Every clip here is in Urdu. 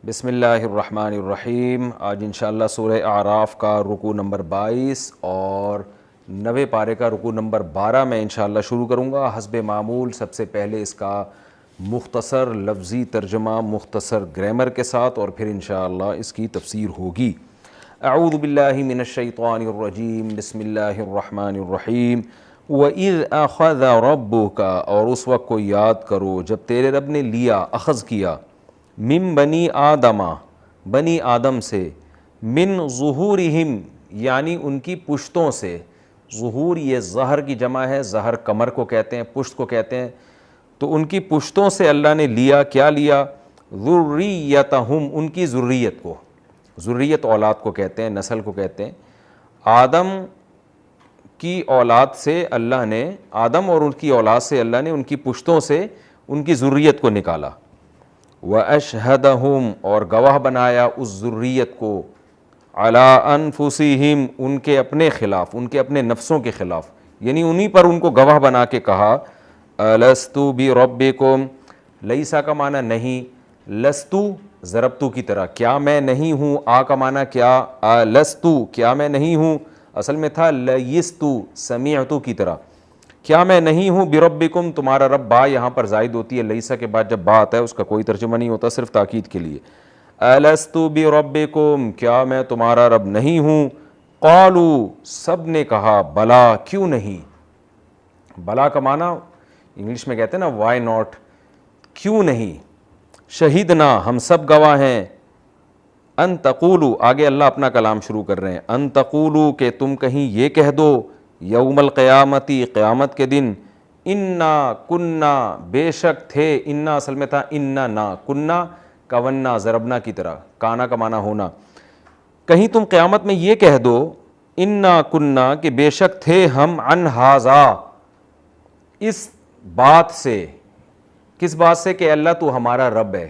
بسم اللہ الرحمن الرحیم. آج انشاءاللہ سورہ اعراف کا رکوع نمبر 22 اور 90 پارے کا رکوع نمبر 12 میں انشاءاللہ شروع کروں گا. حسب معمول سب سے پہلے اس کا مختصر لفظی ترجمہ مختصر گرامر کے ساتھ اور پھر انشاءاللہ اس کی تفسیر ہوگی. اعوذ باللہ من الشیطان الرجیم. بسم اللہ الرحمن الرحیم. وَإِذْ أَخَذَ رَبُّكَ، اور اس وقت کو یاد کرو جب تیرے رب نے لیا، اخذ کیا، من بنی آدم، بنی آدم سے، من ظہورہم یعنی ان کی پشتوں سے. ظہور یہ ظہر کی جمع ہے، ظہر کمر کو کہتے ہیں، پشت کو کہتے ہیں. تو ان کی پشتوں سے اللہ نے لیا. کیا لیا؟ ذریتہم، ان کی ذریت کو. ذریت اولاد کو کہتے ہیں، نسل کو کہتے ہیں. آدم کی اولاد سے اللہ نے، آدم اور ان کی اولاد سے اللہ نے ان کی پشتوں سے ان کی ذریت کو نکالا. وَأَشْهَدَهُمْ، اور گواہ بنایا اس ذریت کو، عَلَىٰ أَنفُسِهِمْ، ان کے اپنے خلاف، ان کے اپنے نفسوں کے خلاف، یعنی انہی پر ان کو گواہ بنا کے کہا أَلَسْتُ بِرَبِّكُمْ. لیسا کا معنی نہیں، لستو ضربتو کی طرح، کیا میں نہیں ہوں. آ کا معنی کیا، لستو کیا میں نہیں ہوں، اصل میں تھا لیستو سمیعتو کی طرح، کیا میں نہیں ہوں بربکم تمہارا رب. با یہاں پر زائد ہوتی ہے، لیسا کے بعد جب با آتا ہے اس کا کوئی ترجمہ نہیں ہوتا، صرف تاکید کے لیے. الستو بربکم، کیا میں تمہارا رب نہیں ہوں. قالوا، سب نے کہا، بلا کیوں نہیں. بلا کا معنی انگلش میں کہتے ہیں نا وائی ناٹ، کیوں نہیں. شہیدنا، ہم سب گواہ ہیں. ان تقولوا، آگے اللہ اپنا کلام شروع کر رہے ہیں. ان تقولوا، کہ تم کہیں یہ کہہ دو، یوم القیامتی، قیامت کے دن، انا کننا، بے شک تھے. انا اصل میں تھا انا نا، کننا کوننا ضربنا کی طرح، کانا کا معنی ہونا. کہیں تم قیامت میں یہ کہہ دو، انا کننا، کہ بے شک تھے ہم، عن ھذا، اس بات سے. کس بات سے؟ کہ اللہ تو ہمارا رب ہے.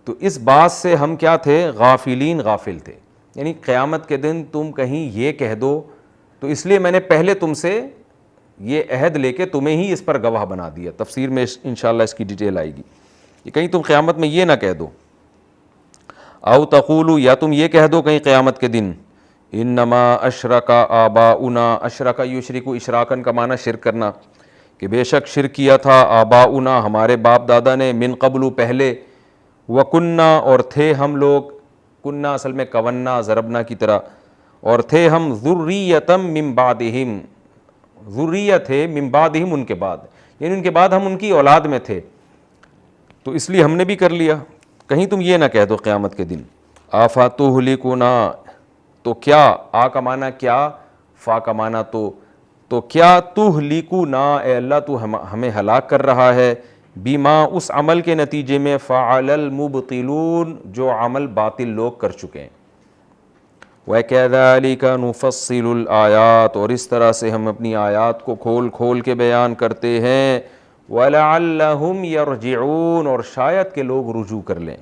تو اس بات سے ہم کیا تھے؟ غافلین، غافل تھے. یعنی قیامت کے دن تم کہیں یہ کہہ دو، تو اس لیے میں نے پہلے تم سے یہ عہد لے کے تمہیں ہی اس پر گواہ بنا دیا. تفسیر میں انشاءاللہ اس کی ڈیٹیل آئے گی. کہ کہیں تم قیامت میں یہ نہ کہہ دو. او تقولوا، یا تم یہ کہہ دو کہیں قیامت کے دن، انما اشرک آباؤنا، اشرک یشرک، اشراکن کا معنی شرک کرنا، کہ بے شک شرک کیا تھا، آباؤنا ہمارے باپ دادا نے، من قبل پہلے، وکننا اور تھے ہم لوگ، کننا اصل میں کوننا ضربنا کی طرح، اور تھے ہم، ذریتم من بعدہم، ذریت ہے من بعدہم ان کے بعد، یعنی ان کے بعد ہم ان کی اولاد میں تھے، تو اس لیے ہم نے بھی کر لیا. کہیں تم یہ نہ کہہ دو قیامت کے دن. آفاتہلکنا، تو کیا، آ کا معنی کیا، فا کا معنی تو کیا، تہلکنا، اے اللہ تو ہمیں ہلاک کر رہا ہے، بما اس عمل کے نتیجے میں، فعل المبطلون جو عمل باطل لوگ کر چکے ہیں. وَكَذَلِكَ نُفَصِّلُ الْآيَاتِ، اور اس طرح سے ہم اپنی آیات کو کھول کھول کے بیان کرتے ہیں. وَلَعَلَّهُمْ يَرْجِعُونَ، اور شاید کہ لوگ رجوع کر لیں.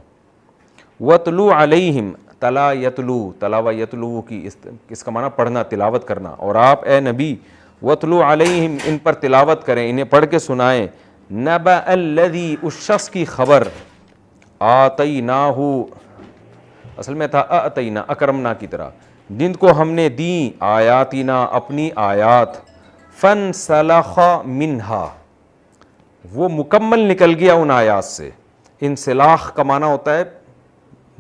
وَاتْلُو عَلَيْهِمْ، تلا یتلو، تلاوہ یتلو کی اس کا معنی پڑھنا، تلاوت کرنا. اور آپ اے نبی، وَاتْلُو عَلَيْهِمْ، ان پر تلاوت کریں، انہیں پڑھ کے سنائیں. نَبَأَ الَّذِي، اس شخص کی خبر، آتَيْنَاهُ اصل میں تھا اَأْتَيْنَا، اکرمنا کی طرح، جن کو ہم نے دیں، آیاتنا اپنی آیات، فَانْسَلَخَ مِنْهَا، وہ مکمل نکل گیا ان آیات سے. انسلاخ کا معنی ہوتا ہے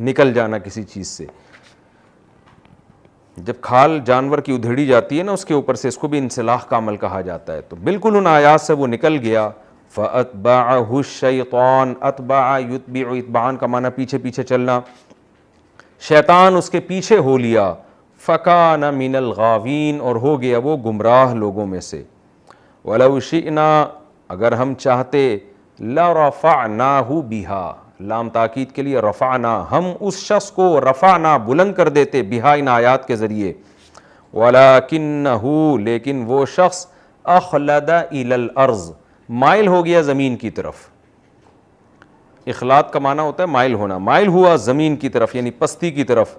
نکل جانا کسی چیز سے. جب کھال جانور کی ادھیڑی جاتی ہے نا اس کے اوپر سے، اس کو بھی انسلاخ کا عمل کہا جاتا ہے. تو بالکل ان آیات سے وہ نکل گیا. فَأَتْبَعَهُ الشَّيْطَانُ، أَتْبَعَ يُتْبِعُ، اتباعًا کا معنی پیچھے پیچھے چلنا، شیطان اس کے پیچھے ہو لیا. فَكَانَ مِنَ الْغَاوِينَ، اور ہو گیا وہ گمراہ لوگوں میں سے. وَلَوْ شِئْنَا، اگر ہم چاہتے، لَرَفَعْنَاهُ بِهَا، لام تاکید کے لیے، رفعنا، ہم اس شخص کو رفعنا بلند کر دیتے، بہا ان آیات کے ذریعے. وَلَكِنَّهُ، لیکن وہ شخص، أَخْلَدَ إِلَى الْأَرْضِ، مائل ہو گیا زمین کی طرف. اخلاط کا معنی ہوتا ہے مائل ہونا، مائل ہوا زمین کی طرف یعنی پستی کی طرف.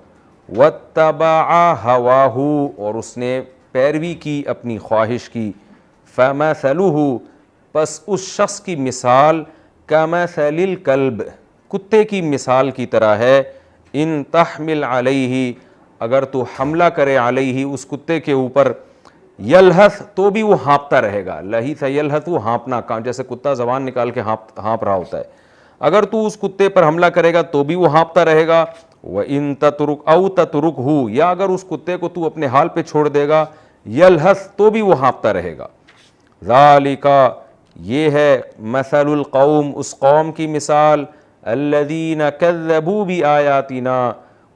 وَاتَّبَعَ هَوَاهُ، اور اس نے پیروی کی اپنی خواہش کی. فَمَثَلُهُ، پس اس شخص کی مثال کمثل الکلب، کتے کی مثال کی طرح ہے، ان تحمل علیہ، اگر تو حملہ کرے علیہ اس کتے کے اوپر، یلہث تو بھی وہ ہانپتا رہے گا، لہیث یلہث وہ ہانپنا، جیسے کتا زبان نکال کے ہانپ رہا ہوتا ہے، اگر تو اس کتے پر حملہ کرے گا تو بھی وہ ہانپتا رہے گا، وَإِن تَتْرُكْ أَوْ تَتْرُكْهُ، یا اگر اس کتے کو تو اپنے حال پہ چھوڑ دے گا، یلہث تو بھی وہ ہانپتا رہے گا، ذَلِكَ یہ ہے مثل القوم اس قوم کی مثال، الذین کذبوا بآیاتنا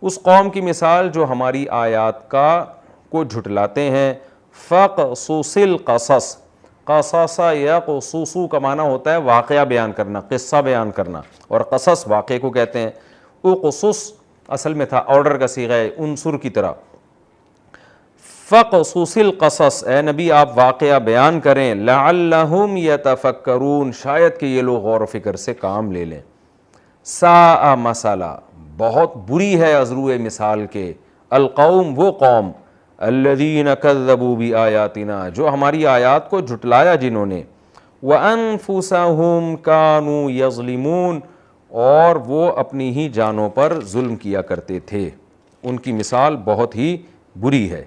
اس قوم کی مثال جو ہماری آیات کو جھٹلاتے ہیں، فقصص القصص، قصص یقصص کا معنی ہوتا ہے واقعہ بیان کرنا، قصہ بیان کرنا، اور قصص واقعے کو کہتے ہیں، اقصص اصل میں تھا آرڈر کا صیغہ ہے انصر کی طرح، فقصص القصص اے نبی آپ واقعہ بیان کریں، لعلہم یتفکرون شاید کہ یہ لوگ غور و فکر سے کام لے لیں، ساء مثلا بہت بری ہے از روئے مثال کے، القوم وہ قوم، الذین کذبوا بآیاتنا جو ہماری آیات کو جھٹلایا جنہوں نے، وانفسہم کانوا یظلمون اور وہ اپنی ہی جانوں پر ظلم کیا کرتے تھے، ان کی مثال بہت ہی بری ہے۔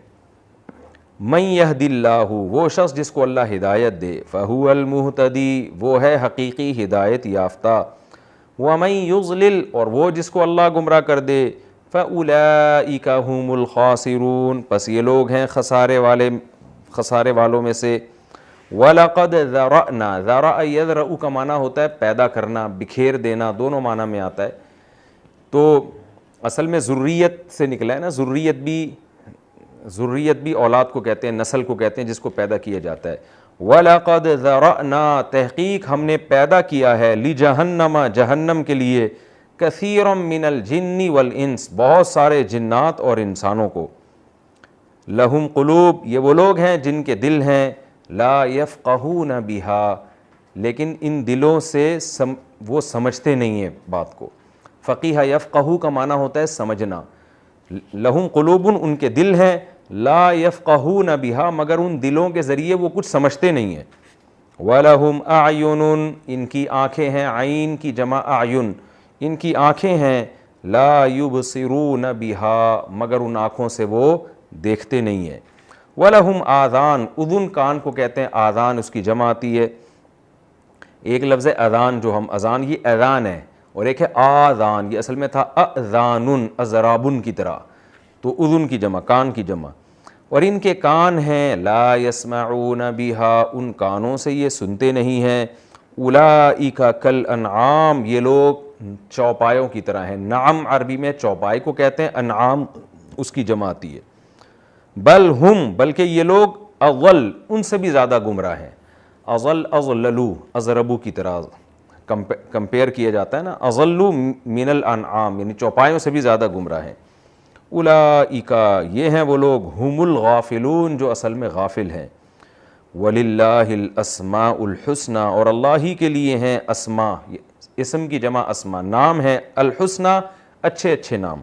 من یہد اللہ وہ شخص جس کو اللہ ہدایت دے، فہو المہتدی وہ ہے حقیقی ہدایت یافتہ، ومن یضلل اور وہ جس کو اللہ گمراہ کر دے، فاولئک هم الخاسرون پس یہ لوگ ہیں خسارے والوں میں سے۔ وَلَقَدْ ذَرَأْنَا ذَرَأَ يَذْرَأُ کا معنی ہوتا ہے پیدا کرنا، بکھیر دینا، دونوں معنی میں آتا ہے، تو اصل میں ذریت سے نکلا ہے نا، ذریت بھی اولاد کو کہتے ہیں، نسل کو کہتے ہیں جس کو پیدا کیا جاتا ہے۔ وَلَقَدْ ذَرَأْنَا تحقیق ہم نے پیدا کیا ہے، لِجَهَنَّمَ جہنم کے لیے، كَثِيرًا مِّنَ الْجِنِّ وَالْإِنسِ بہت سارے جنات اور انسانوں کو، لَهُمْ قُلُوب یہ وہ لوگ ہیں جن کے دل ہیں، لَا يَفْقَهُونَ بِهَا لیکن ان دلوں سے وہ سمجھتے نہیں ہیں بات کو، فقیہ یفقہو کا معنی ہوتا ہے سمجھنا، لہم قلوب ان کے دل ہیں، لا یفقہون بہا مگر ان دلوں کے ذریعے وہ کچھ سمجھتے نہیں ہیں، ولہم اعین ان کی آنکھیں ہیں، عین کی جمع اعین ان کی آنکھیں ہیں، لا یبصرون بہا مگر ان آنکھوں سے وہ دیکھتے نہیں ہیں، ولہم آذان اذن کان کو کہتے ہیں، آذان اس کی جمع آتی ہے، ایک لفظ اذان جو ہم اذان یہ اذان ہے، اور ایک ہے آذان یہ اصل میں تھا اذان ازرابن کی طرح، تو اذن کی جمع کان کی جمع، اور ان کے کان ہیں، لا یسمعون بہا ان کانوں سے یہ سنتے نہیں ہیں، اولئک کالانعام یہ لوگ چوپایوں کی طرح ہیں، نعم عربی میں چوپائے کو کہتے ہیں، انعام اس کی جمع آتی ہے، بل ہم بلکہ یہ لوگ اضل ان سے بھی زیادہ گمراہ ہیں، اضل اضللو ازربو کی طرح کمپیئر کیا جاتا ہے نا، اضلوا من الانعام یعنی چوپایوں سے بھی زیادہ گمراہ ہیں، اولئک یہ ہیں وہ لوگ، ہم الغافلون جو اصل میں غافل ہیں، وللہ الاسماء الحسنی اور اللہ ہی کے لیے ہیں اسماء اسم کی جمع اسماء نام ہے، الحسنی اچھے اچھے نام،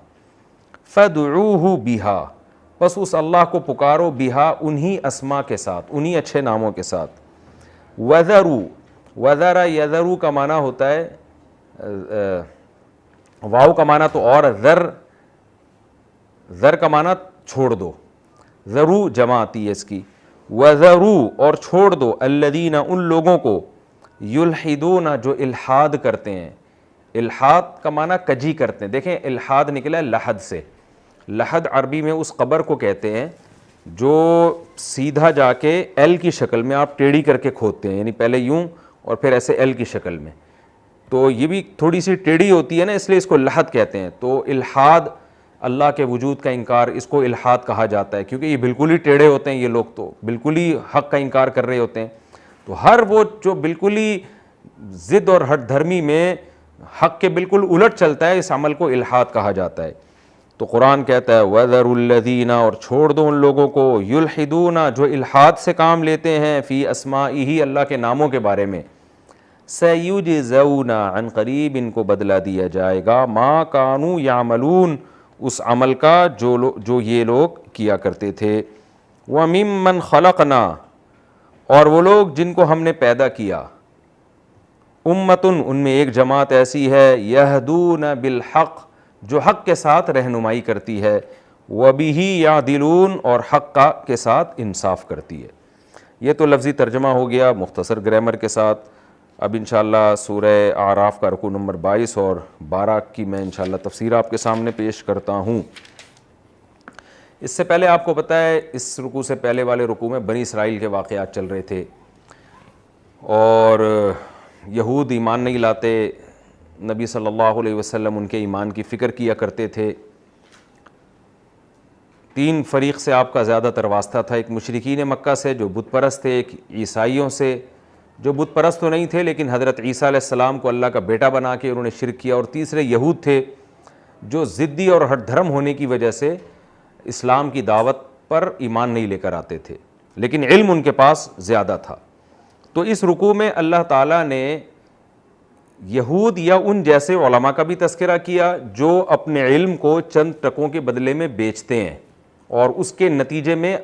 فادعوہ بہا بس اس اللہ کو پکارو، بہا انہی اسماء کے ساتھ انہی اچھے ناموں کے ساتھ، وذروا وذر یذرو کا معنی ہوتا ہے واو کا معنی تو اور ذر کا معنی چھوڑ دو، ذرو جمع آتی ہے اس کی، وذرو اور چھوڑ دو، الذین ان لوگوں کو، یلحدون جو الحاد کرتے ہیں، الحاد کا معنی کجی کرتے ہیں، دیکھیں الحاد نکلا ہے لحد سے، لحد عربی میں اس قبر کو کہتے ہیں جو سیدھا جا کے ایل کی شکل میں آپ ٹیڑھی کر کے کھودتے ہیں، یعنی پہلے یوں اور پھر ایسے ایل کی شکل میں، تو یہ بھی تھوڑی سی ٹیڑھی ہوتی ہے نا، اس لیے اس کو لحد کہتے ہیں، تو الحاد اللہ کے وجود کا انکار اس کو الحاد کہا جاتا ہے، کیونکہ یہ بالکل ہی ٹیڑھے ہوتے ہیں، یہ لوگ تو بالکل ہی حق کا انکار کر رہے ہوتے ہیں، تو ہر وہ جو بالکل ہی ضد اور ہٹ دھرمی میں حق کے بالکل الٹ چلتا ہے، اس عمل کو الحاد کہا جاتا ہے، تو قرآن کہتا ہے وَذَرُوا الَّذِينَ اور چھوڑ دو ان لوگوں کو، یلحدون جو الحاد سے کام لیتے ہیں، فی اسمائہ اللہ کے ناموں کے بارے میں، سَيُجْزَوْنَ عن قریب ان کو بدلہ دیا جائے گا، ما کانوا یعملون اس عمل کا جو یہ لوگ کیا کرتے تھے، وَمِمَّنْ خَلَقْنَا اور وہ لوگ جن کو ہم نے پیدا کیا، امتن ان میں ایک جماعت ایسی ہے یہدون بالحق جو حق کے ساتھ رہنمائی کرتی ہے، وبہ یعدلون اور حق کے ساتھ انصاف کرتی ہے۔ یہ تو لفظی ترجمہ ہو گیا مختصر گرامر کے ساتھ۔ اب انشاءاللہ سورہ اعراف کا رکوع نمبر 22 اور 12 کی میں انشاءاللہ تفسیر آپ کے سامنے پیش کرتا ہوں۔ اس سے پہلے آپ کو پتہ ہے اس رکوع سے پہلے والے رکوع میں بنی اسرائیل کے واقعات چل رہے تھے، اور یہود ایمان نہیں لاتے، نبی صلی اللہ علیہ وسلم ان کے ایمان کی فکر کیا کرتے تھے۔ 3 فریق سے آپ کا زیادہ تر واسطہ تھا، ایک مشرکین مکہ سے جو بت پرست تھے، ایک عیسائیوں سے جو بت پرست تو نہیں تھے لیکن حضرت عیسیٰ علیہ السلام کو اللہ کا بیٹا بنا کے انہوں نے شرک کیا، اور تیسرے یہود تھے جو ضدی اور ہٹ دھرم ہونے کی وجہ سے اسلام کی دعوت پر ایمان نہیں لے کر آتے تھے لیکن علم ان کے پاس زیادہ تھا۔ تو اس رکوع میں اللہ تعالیٰ نے یہود یا ان جیسے علماء کا بھی تذکرہ کیا جو اپنے علم کو چند ٹکوں کے بدلے میں بیچتے ہیں اور اس کے نتیجے میں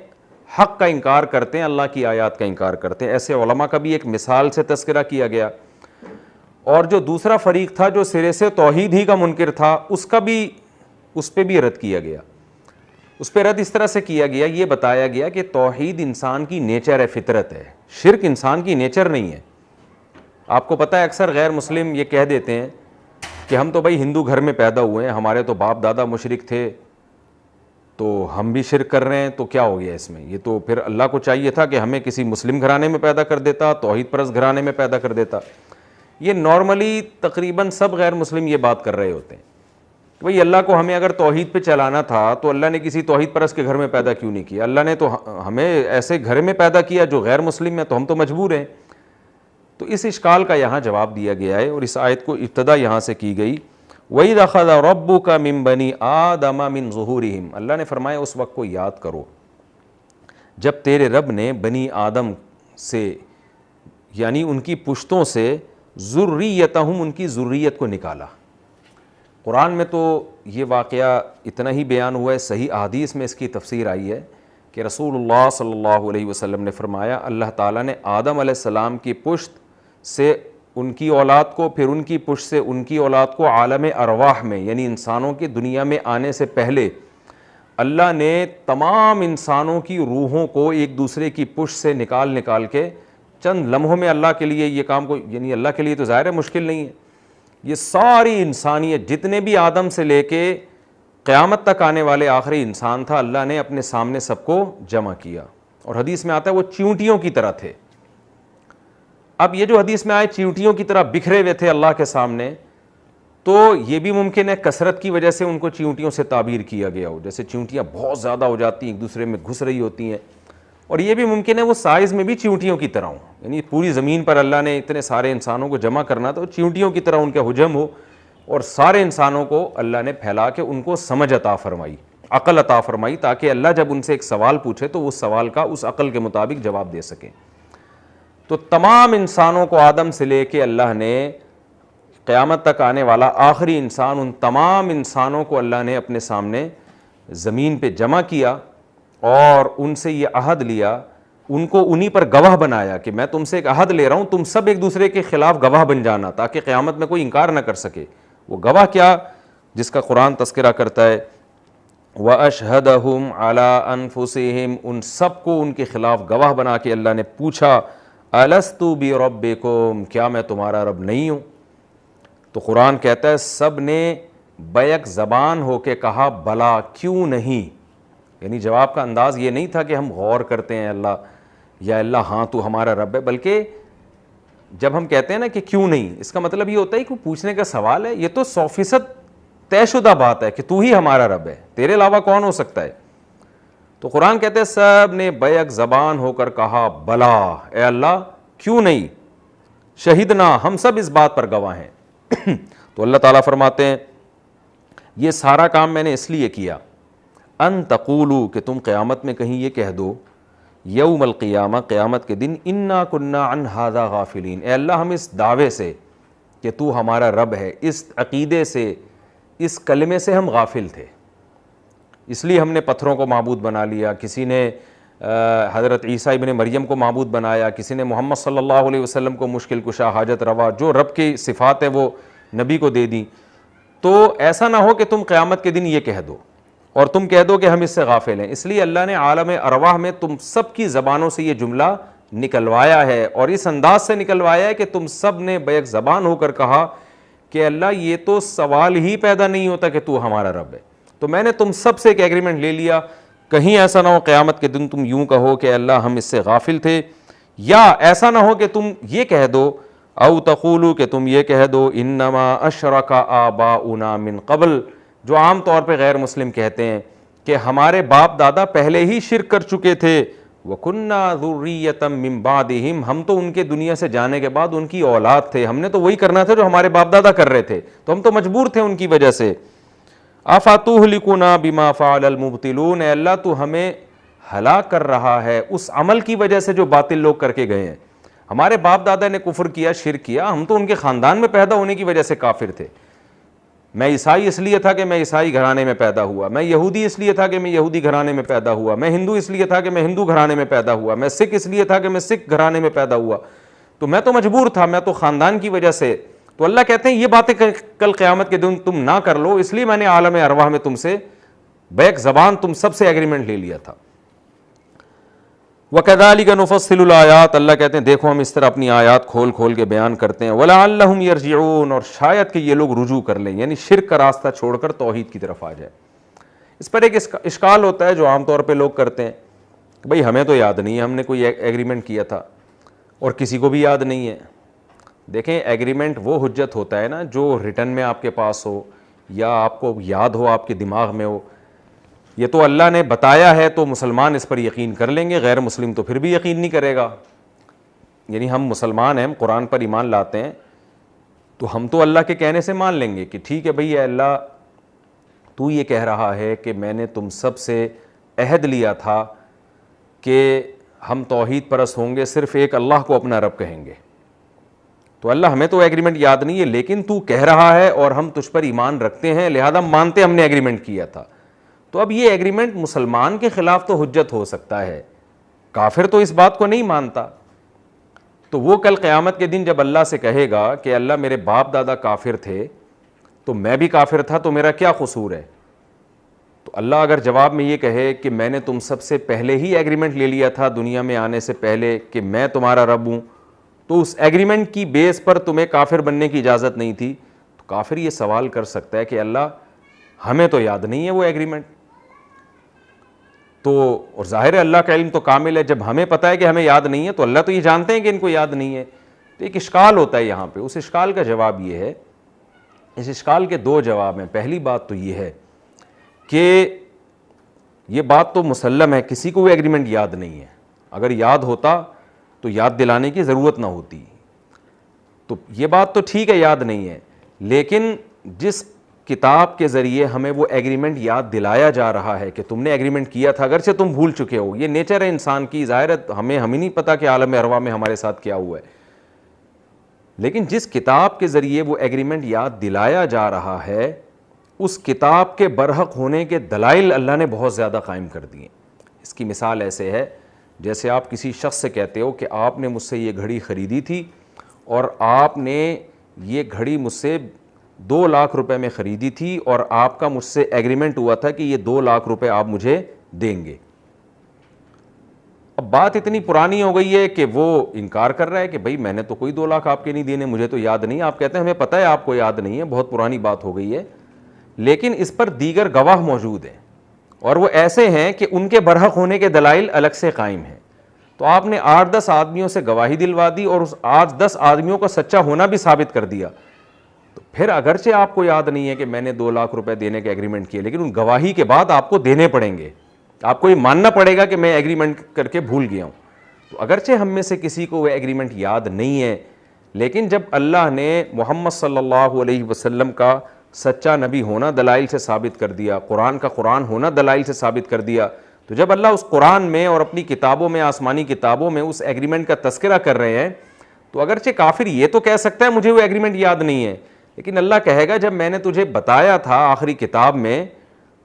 حق کا انکار کرتے ہیں، اللہ کی آیات کا انکار کرتے ہیں، ایسے علماء کا بھی ایک مثال سے تذکرہ کیا گیا۔ اور جو دوسرا فریق تھا جو سرے سے توحید ہی کا منکر تھا، اس پہ بھی رد کیا گیا۔ اس پہ رد اس طرح سے کیا گیا، یہ بتایا گیا کہ توحید انسان کی نیچر ہے، فطرت ہے، شرک انسان کی نیچر نہیں ہے۔ آپ کو پتہ ہے اکثر غیر مسلم یہ کہہ دیتے ہیں کہ ہم تو بھائی ہندو گھر میں پیدا ہوئے ہیں، ہمارے تو باپ دادا مشرک تھے تو ہم بھی شرک کر رہے ہیں، تو کیا ہو گیا اس میں؟ یہ تو پھر اللہ کو چاہیے تھا کہ ہمیں کسی مسلم گھرانے میں پیدا کر دیتا، توحید پرست گھرانے میں پیدا کر دیتا۔ یہ نارملی تقریباً سب غیر مسلم یہ بات کر رہے ہوتے ہیں کہ بھئی اللہ کو ہمیں اگر توحید پہ چلانا تھا تو اللہ نے کسی توحید پرست کے گھر میں پیدا کیوں نہیں کیا؟ اللہ نے تو ہمیں ایسے گھر میں پیدا کیا جو غیر مسلم ہے، تو ہم تو مجبور ہیں۔ تو اس اشکال کا یہاں جواب دیا گیا ہے، اور اس آیت کو ابتدا یہاں سے کی گئی، وَإِذْ أَخَذَ رَبُّكَ مِن بَنِي آدَمَ مِن ظُهُورِهِمْ، اللہ نے فرمایا اس وقت کو یاد کرو جب تیرے رب نے بنی آدم سے یعنی ان کی پشتوں سے ذریتہم ان کی ذریت کو نکالا۔ قرآن میں تو یہ واقعہ اتنا ہی بیان ہوا ہے، صحیح احادیث میں اس کی تفسیر آئی ہے کہ رسول اللہ صلی اللہ علیہ وسلم نے فرمایا اللہ تعالیٰ نے آدم علیہ السلام کی پشت سے ان کی اولاد کو، پھر ان کی پشت سے ان کی اولاد کو عالم ارواح میں یعنی انسانوں کی دنیا میں آنے سے پہلے اللہ نے تمام انسانوں کی روحوں کو ایک دوسرے کی پشت سے نکال کے چند لمحوں میں اللہ کے لیے یہ کام کو، یعنی اللہ کے لیے تو ظاہر ہے مشکل نہیں ہے، یہ ساری انسانیت جتنے بھی آدم سے لے کے قیامت تک آنے والے آخری انسان تھا، اللہ نے اپنے سامنے سب کو جمع کیا، اور حدیث میں آتا ہے وہ چیونٹیوں کی طرح تھے۔ اب یہ جو حدیث میں آئے چیونٹیوں کی طرح بکھرے ہوئے تھے اللہ کے سامنے، تو یہ بھی ممکن ہے کثرت کی وجہ سے ان کو چیونٹیوں سے تعبیر کیا گیا ہو، جیسے چیونٹیاں بہت زیادہ ہو جاتی ہیں ایک دوسرے میں گھس رہی ہوتی ہیں، اور یہ بھی ممکن ہے وہ سائز میں بھی چیونٹیوں کی طرح ہوں، یعنی پوری زمین پر اللہ نے اتنے سارے انسانوں کو جمع کرنا تو چیونٹیوں کی طرح ان کا حجم ہو، اور سارے انسانوں کو اللہ نے پھیلا کے ان کو سمجھ عطا فرمائی، عقل عطا فرمائی، تاکہ اللہ جب ان سے ایک سوال پوچھے تو اس سوال کا اس عقل کے مطابق جواب دے سکیں۔ تو تمام انسانوں کو آدم سے لے کے اللہ نے قیامت تک آنے والا آخری انسان، ان تمام انسانوں کو اللہ نے اپنے سامنے زمین پہ جمع کیا اور ان سے یہ عہد لیا، ان کو انہی پر گواہ بنایا کہ میں تم سے ایک عہد لے رہا ہوں، تم سب ایک دوسرے کے خلاف گواہ بن جانا تاکہ قیامت میں کوئی انکار نہ کر سکے۔ وہ گواہ کیا جس کا قرآن تذکرہ کرتا ہے، وَأَشْهَدَهُمْ عَلَىٰ أَنفُسِهِمْ، ان سب کو ان کے خلاف گواہ بنا کے اللہ نے پوچھا أَلَسْتُ بِرَبِّكُمْ، کیا میں تمہارا رب نہیں ہوں؟ تو قرآن کہتا ہے سب نے بیک زبان ہو کے کہا بلا، کیوں نہیں، یعنی جواب کا انداز یہ نہیں تھا کہ ہم غور کرتے ہیں اللہ یا اللہ ہاں تو ہمارا رب ہے، بلکہ جب ہم کہتے ہیں نا کہ کیوں نہیں، اس کا مطلب یہ ہوتا ہے کہ پوچھنے کا سوال ہے، یہ تو 100% طے شدہ بات ہے کہ تو ہی ہمارا رب ہے، تیرے علاوہ کون ہو سکتا ہے۔ تو قرآن کہتے ہیں سب نے بیک زبان ہو کر کہا بلا، اے اللہ کیوں نہیں، شہیدنا، ہم سب اس بات پر گواہ ہیں۔ تو اللہ تعالیٰ فرماتے ہیں یہ سارا کام میں نے اس لیے کیا ان تقولو، کہ تم قیامت میں کہیں یہ کہہ دو، یوم القیامہ، قیامت کے دن، انا کنا عن ھذا غافلین، اے اللہ ہم اس دعوے سے کہ تو ہمارا رب ہے، اس عقیدے سے، اس کلمے سے ہم غافل تھے، اس لیے ہم نے پتھروں کو معبود بنا لیا، کسی نے حضرت عیسیٰ ابن مریم کو معبود بنایا، کسی نے محمد صلی اللہ علیہ وسلم کو مشکل کشا، حاجت روا، جو رب کی صفات ہے وہ نبی کو دے دیں. تو ایسا نہ ہو کہ تم قیامت کے دن یہ کہہ دو اور تم کہہ دو کہ ہم اس سے غافل ہیں. اس لیے اللہ نے عالم ارواح میں تم سب کی زبانوں سے یہ جملہ نکلوایا ہے، اور اس انداز سے نکلوایا ہے کہ تم سب نے بیک زبان ہو کر کہا کہ اللہ یہ تو سوال ہی پیدا نہیں ہوتا کہ تو ہمارا رب ہے. تو میں نے تم سب سے ایک ایگریمنٹ لے لیا، کہیں ایسا نہ ہو قیامت کے دن تم یوں کہو کہ اللہ ہم اس سے غافل تھے، یا ایسا نہ ہو کہ تم یہ کہہ دو او تقولو کہ تم یہ کہہ دو انما اشرک آباؤنا من قبل، جو عام طور پہ غیر مسلم کہتے ہیں کہ ہمارے باپ دادا پہلے ہی شرک کر چکے تھے، وَكُنَّا ذُرِّيَّةً مِّن بَعْدِهِمْ، ہم تو ان کے دنیا سے جانے کے بعد ان کی اولاد تھے، ہم نے تو وہی کرنا تھا جو ہمارے باپ دادا کر رہے تھے، تو ہم تو مجبور تھے ان کی وجہ سے. أَفَتُهْلِكُنَا بِمَا فَعَلَ الْمُبْطِلُونَ، اے اللہ تو ہمیں ہلاک کر رہا ہے اس عمل کی وجہ سے جو باطل لوگ کر کے گئے ہیں. ہمارے باپ دادا نے کفر کیا، شرک کیا، ہم تو ان کے خاندان میں پیدا ہونے کی وجہ سے کافر تھے. میں عیسائی اس لیے تھا کہ میں عیسائی گھرانے میں پیدا ہوا، میں یہودی اس لیے تھا کہ میں یہودی گھرانے میں پیدا ہوا، میں ہندو اس لیے تھا کہ میں ہندو گھرانے میں پیدا ہوا، میں سکھ اس لیے تھا کہ میں سکھ گھرانے میں پیدا ہوا. تو میں تو مجبور تھا، میں تو خاندان کی وجہ سے. تو اللہ کہتے ہیں یہ باتیں کل قیامت کے دن تم نہ کر لو، اس لیے میں نے عالم ارواح میں تم سے بیک زبان تم سب سے ایگریمنٹ لے لیا تھا. وَكَذَلِكَ نُفَصِّلُ الْآيَاتِ، اللہ کہتے ہیں دیکھو ہم اس طرح اپنی آیات کھول کھول کے بیان کرتے ہیں. وَلَعَلَّهُمْ يَرْجِعُونَ، اور شاید کہ یہ لوگ رجوع کر لیں، یعنی شرک کا راستہ چھوڑ کر توحید کی طرف آ جائے. اس پر ایک اشکال ہوتا ہے جو عام طور پہ لوگ کرتے ہیں کہ بھئی ہمیں تو یاد نہیں ہے ہم نے کوئی ایگریمنٹ کیا تھا، اور کسی کو بھی یاد نہیں ہے. دیکھیں ایگریمنٹ وہ حجت ہوتا ہے نا جو ریٹن میں آپ کے پاس ہو یا آپ کو یاد ہو، آپ کے دماغ میں ہو. یہ تو اللہ نے بتایا ہے تو مسلمان اس پر یقین کر لیں گے، غیر مسلم تو پھر بھی یقین نہیں کرے گا. یعنی ہم مسلمان ہیں، ہم قرآن پر ایمان لاتے ہیں، تو ہم تو اللہ کے کہنے سے مان لیں گے کہ ٹھیک ہے بھئی اللہ تو یہ کہہ رہا ہے کہ میں نے تم سب سے عہد لیا تھا کہ ہم توحید پرست ہوں گے، صرف ایک اللہ کو اپنا رب کہیں گے. تو اللہ ہمیں تو ایگریمنٹ یاد نہیں ہے، لیکن تو کہہ رہا ہے اور ہم تجھ پر ایمان رکھتے ہیں، لہذا مانتے ہم نے ایگریمنٹ کیا تھا. تو اب یہ ایگریمنٹ مسلمان کے خلاف تو حجت ہو سکتا ہے، کافر تو اس بات کو نہیں مانتا. تو وہ کل قیامت کے دن جب اللہ سے کہے گا کہ اللہ میرے باپ دادا کافر تھے تو میں بھی کافر تھا، تو میرا کیا قصور ہے؟ تو اللہ اگر جواب میں یہ کہے کہ میں نے تم سب سے پہلے ہی ایگریمنٹ لے لیا تھا دنیا میں آنے سے پہلے کہ میں تمہارا رب ہوں، تو اس ایگریمنٹ کی بیس پر تمہیں کافر بننے کی اجازت نہیں تھی. تو کافر یہ سوال کر سکتا ہے کہ اللہ ہمیں تو یاد نہیں ہے وہ ایگریمنٹ. تو اور ظاہر ہے اللہ کا علم تو کامل ہے، جب ہمیں پتہ ہے کہ ہمیں یاد نہیں ہے تو اللہ تو یہ جانتے ہیں کہ ان کو یاد نہیں ہے. تو ایک اشکال ہوتا ہے یہاں پہ. اس اشکال کا جواب یہ ہے، اس اشکال کے دو جواب ہیں. پہلی بات تو یہ ہے کہ یہ بات تو مسلم ہے کسی کو وہ ایگریمنٹ یاد نہیں ہے، اگر یاد ہوتا تو یاد دلانے کی ضرورت نہ ہوتی. تو یہ بات تو ٹھیک ہے یاد نہیں ہے، لیکن جس کتاب کے ذریعے ہمیں وہ ایگریمنٹ یاد دلایا جا رہا ہے کہ تم نے ایگریمنٹ کیا تھا، اگرچہ تم بھول چکے ہو، یہ نیچر ہے انسان کی، ظاہر ہے ہمیں نہیں پتا کہ عالم ارواح میں ہمارے ساتھ کیا ہوا ہے، لیکن جس کتاب کے ذریعے وہ ایگریمنٹ یاد دلایا جا رہا ہے اس کتاب کے برحق ہونے کے دلائل اللہ نے بہت زیادہ قائم کر دیے. اس کی مثال ایسے ہے جیسے آپ کسی شخص سے کہتے ہو کہ آپ نے مجھ سے یہ گھڑی خریدی تھی اور آپ نے یہ گھڑی مجھ سے 2 لاکھ روپے میں خریدی تھی اور آپ کا مجھ سے ایگریمنٹ ہوا تھا کہ یہ 2 لاکھ روپے آپ مجھے دیں گے. اب بات اتنی پرانی ہو گئی ہے کہ وہ انکار کر رہا ہے کہ بھائی میں نے تو کوئی 2 لاکھ آپ کے نہیں دینے، مجھے تو یاد نہیں. آپ کہتے ہیں ہمیں پتہ ہے آپ کو یاد نہیں ہے، بہت پرانی بات ہو گئی ہے، لیکن اس پر دیگر گواہ موجود ہیں اور وہ ایسے ہیں کہ ان کے برحق ہونے کے دلائل الگ سے قائم ہیں. تو آپ نے 8-10 آدمیوں سے گواہی دلوا دی اور اس 8-10 آدمیوں کا سچا ہونا بھی ثابت کر دیا. تو پھر اگرچہ آپ کو یاد نہیں ہے کہ میں نے 2 لاکھ روپے دینے کے ایگریمنٹ کیے، لیکن ان گواہی کے بعد آپ کو دینے پڑیں گے، آپ کو یہ ماننا پڑے گا کہ میں ایگریمنٹ کر کے بھول گیا ہوں. تو اگرچہ ہم میں سے کسی کو وہ ایگریمنٹ یاد نہیں ہے، لیکن جب اللہ نے محمد صلی اللہ علیہ وسلم کا سچا نبی ہونا دلائل سے ثابت کر دیا، قرآن کا قرآن ہونا دلائل سے ثابت کر دیا، تو جب اللہ اس قرآن میں اور اپنی کتابوں میں، آسمانی کتابوں میں اس ایگریمنٹ کا تذکرہ کر رہے ہیں، تو اگرچہ کافر یہ تو کہہ سکتا ہے مجھے وہ ایگریمنٹ یاد نہیں ہے، لیکن اللہ کہے گا جب میں نے تجھے بتایا تھا آخری کتاب میں